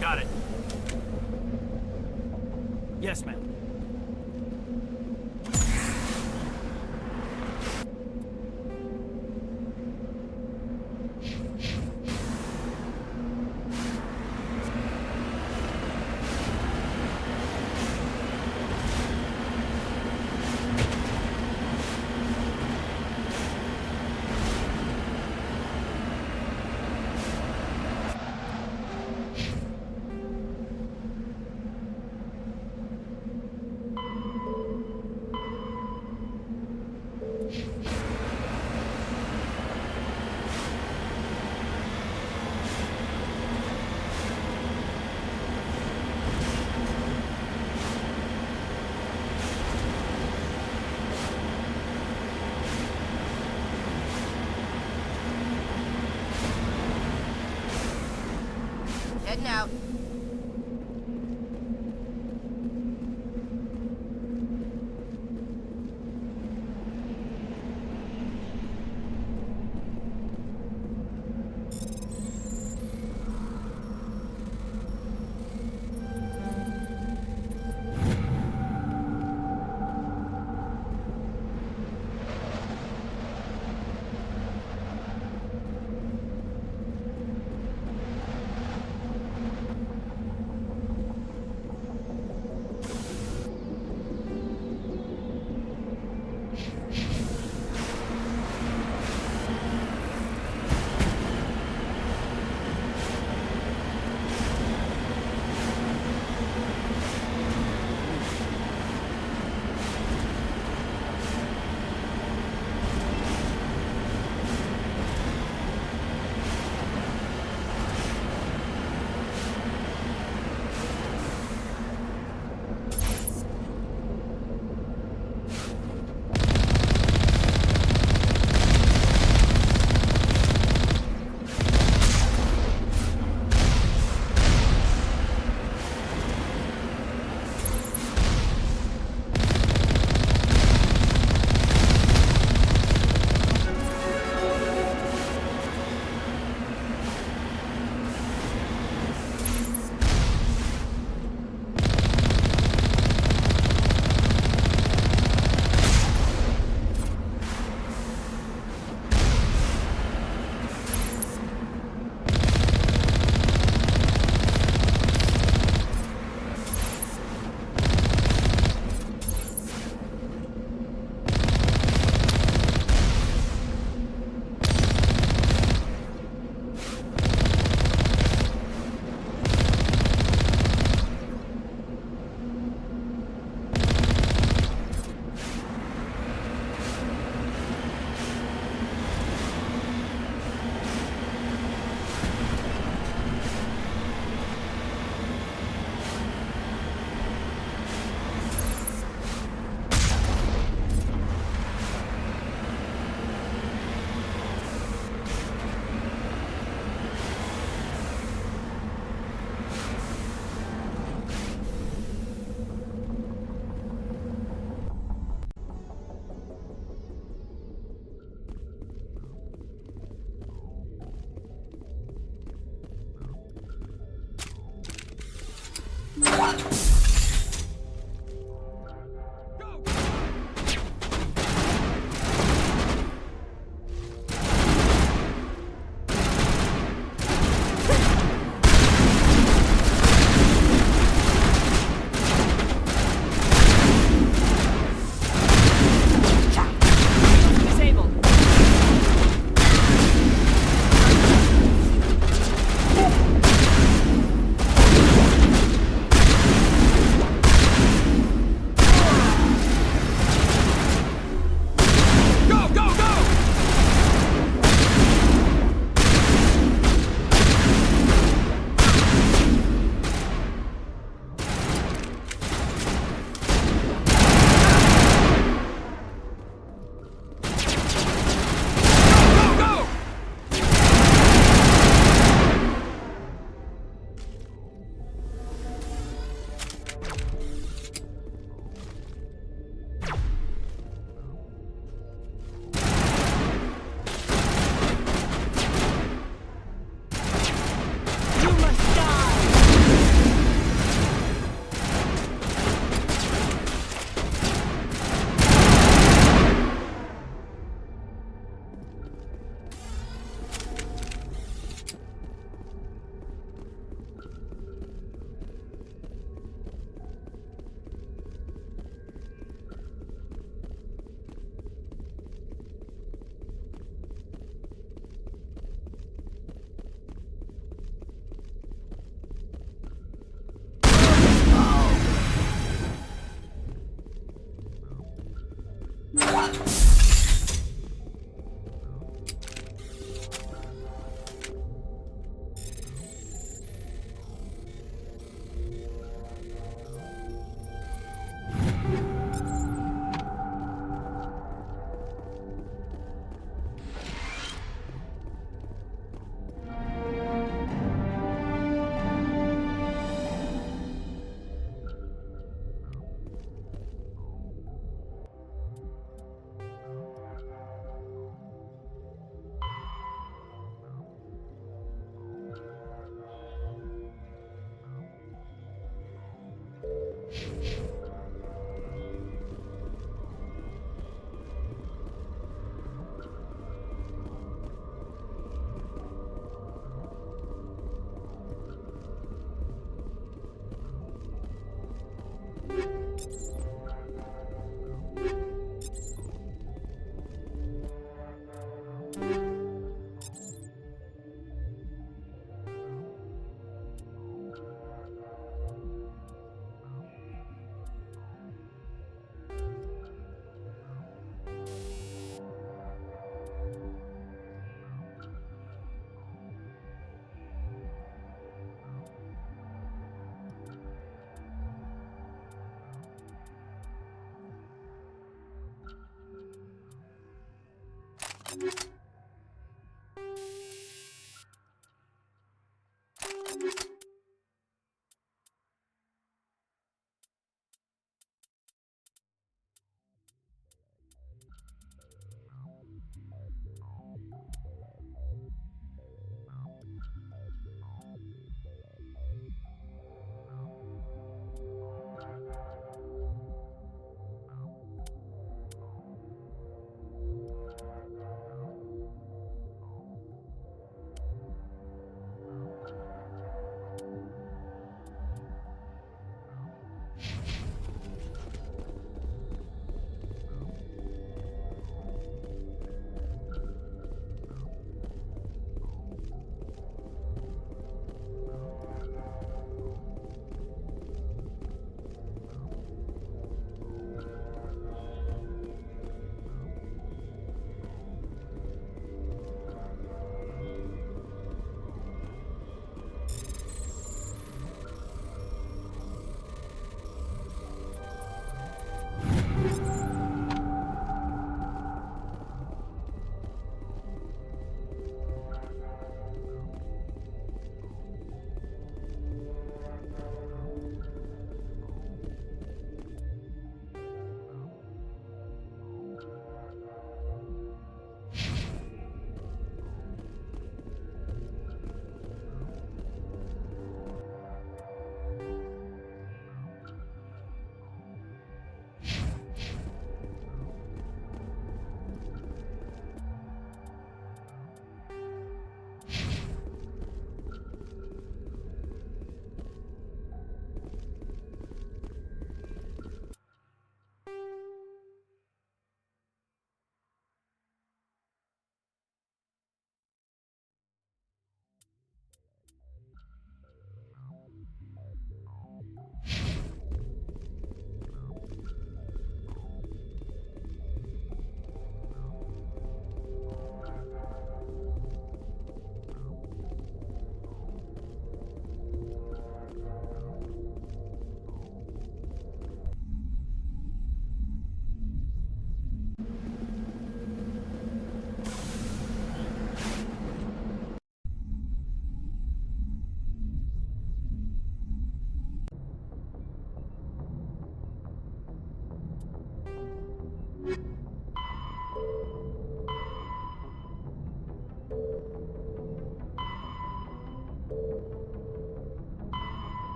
Got it. Yes, ma'am.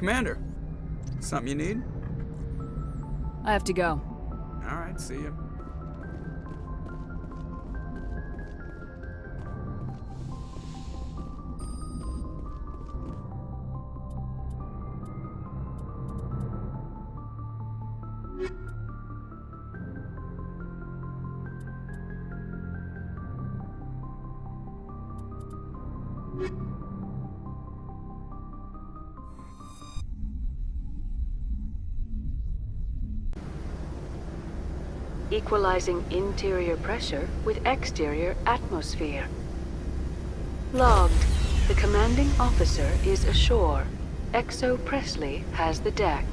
Commander, something you need? I have to go. All right, see ya. Equalizing interior pressure with exterior atmosphere. Logged. The commanding officer is ashore. Exo Presley has the deck.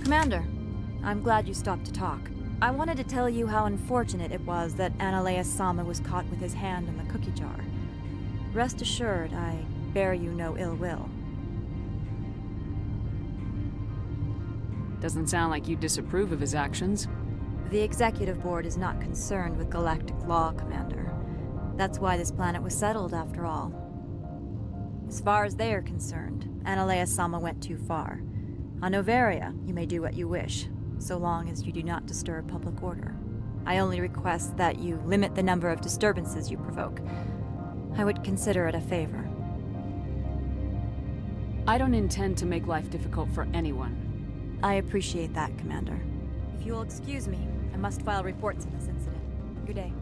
Commander, I'm glad you stopped to talk. I wanted to tell you how unfortunate it was that Analea Sama was caught with his hand in the cookie jar. Rest assured, I bear you no ill will. Doesn't sound like you disapprove of his actions. The Executive Board is not concerned with galactic law, Commander. That's why this planet was settled, after all. As far as they are concerned, Analea Sama went too far. On Noveria, you may do what you wish, so long as you do not disturb public order. I only request that you limit the number of disturbances you provoke. I would consider it a favor. I don't intend to make life difficult for anyone. I appreciate that, Commander. If you will excuse me, I must file reports on this incident. Good day.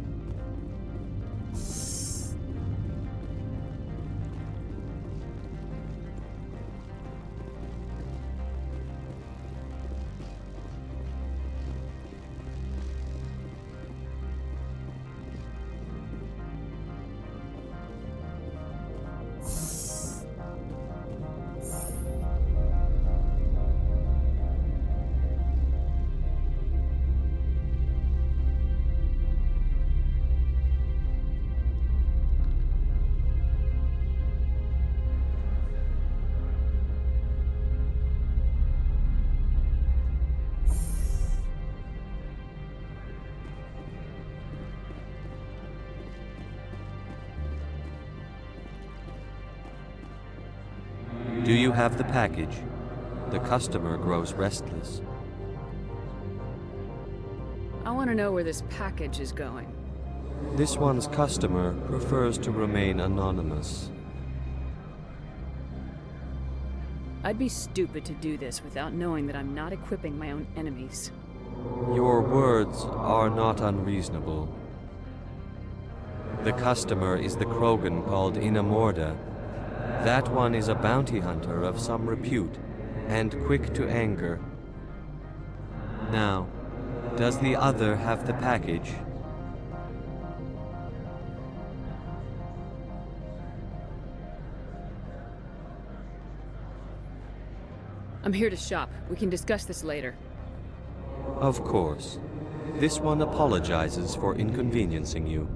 Do you have the package? The customer grows restless. I want to know where this package is going. This one's customer prefers to remain anonymous. I'd be stupid to do this without knowing that I'm not equipping my own enemies. Your words are not unreasonable. The customer is the Krogan called Inamorda. That one is a bounty hunter of some repute, and quick to anger. Now, does the other have the package? I'm here to shop. We can discuss this later. Of course. This one apologizes for inconveniencing you.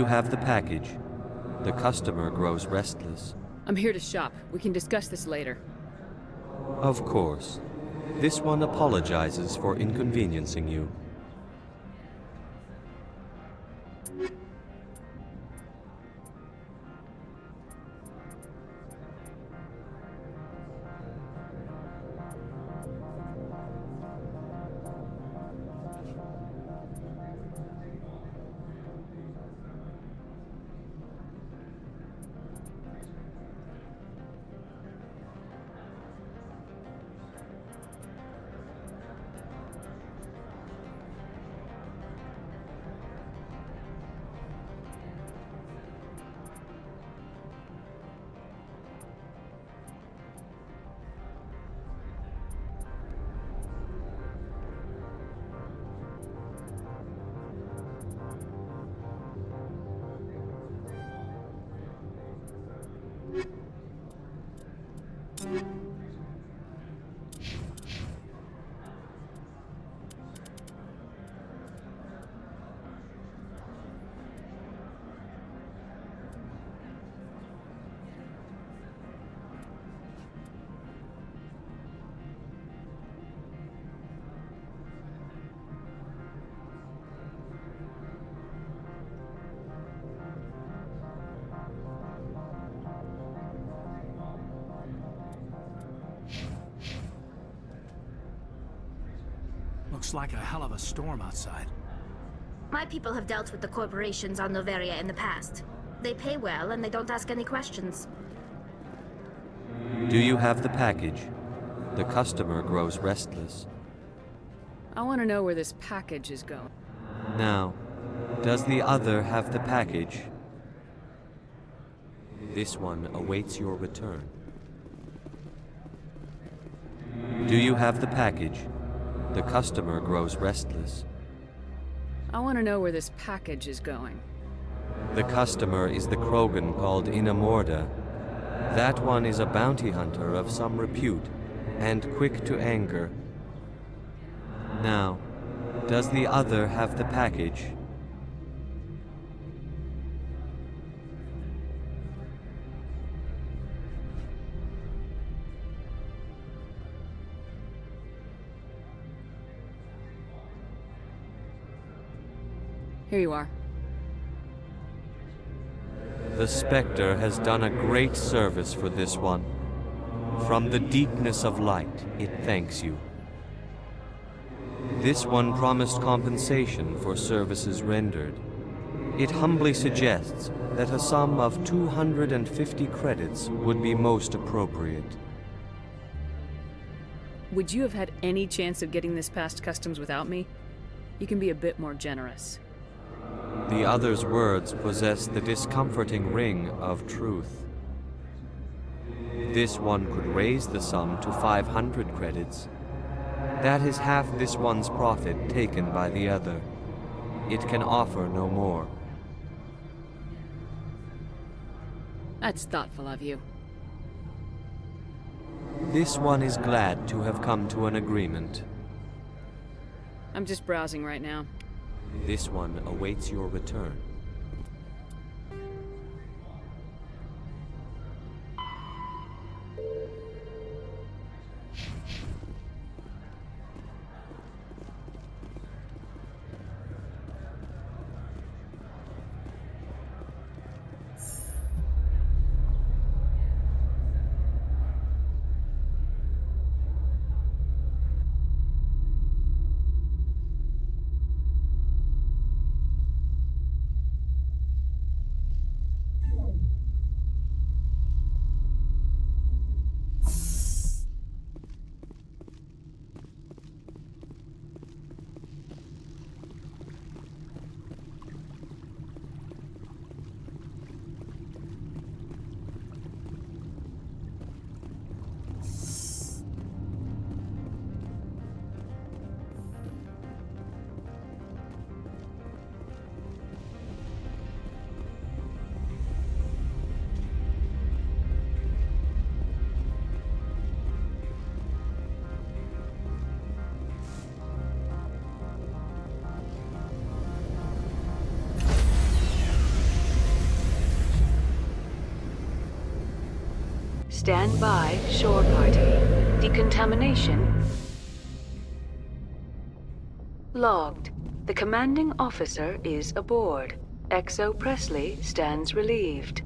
you have the package? The customer grows restless. I'm here to shop. We can discuss this later. Of course. This one apologizes for inconveniencing you. Looks like a hell of a storm outside. My people have dealt with the corporations on Noveria in the past. They pay well and they don't ask any questions. Do you have the package? The customer grows restless. I want to know where this package is going. Now, does the other have the package? This one awaits your return. Do you have the package? The customer grows restless. I want to know where this package is going. The customer is the Krogan called Inamorda. That one is a bounty hunter of some repute, and quick to anger. Now, does the other have the package? Here you are. The Spectre has done a great service for this one. From the deepness of light, it thanks you. This one promised compensation for services rendered. It humbly suggests that a sum of 250 credits would be most appropriate. Would you have had any chance of getting this past customs without me? You can be a bit more generous. The other's words possess the discomforting ring of truth. This one could raise the sum to 500 credits. That is half this one's profit taken by the other. It can offer no more. That's thoughtful of you. This one is glad to have come to an agreement. I'm just browsing right now. This one awaits your return. Stand by, shore party. Decontamination logged. The commanding officer is aboard. XO Presley stands relieved.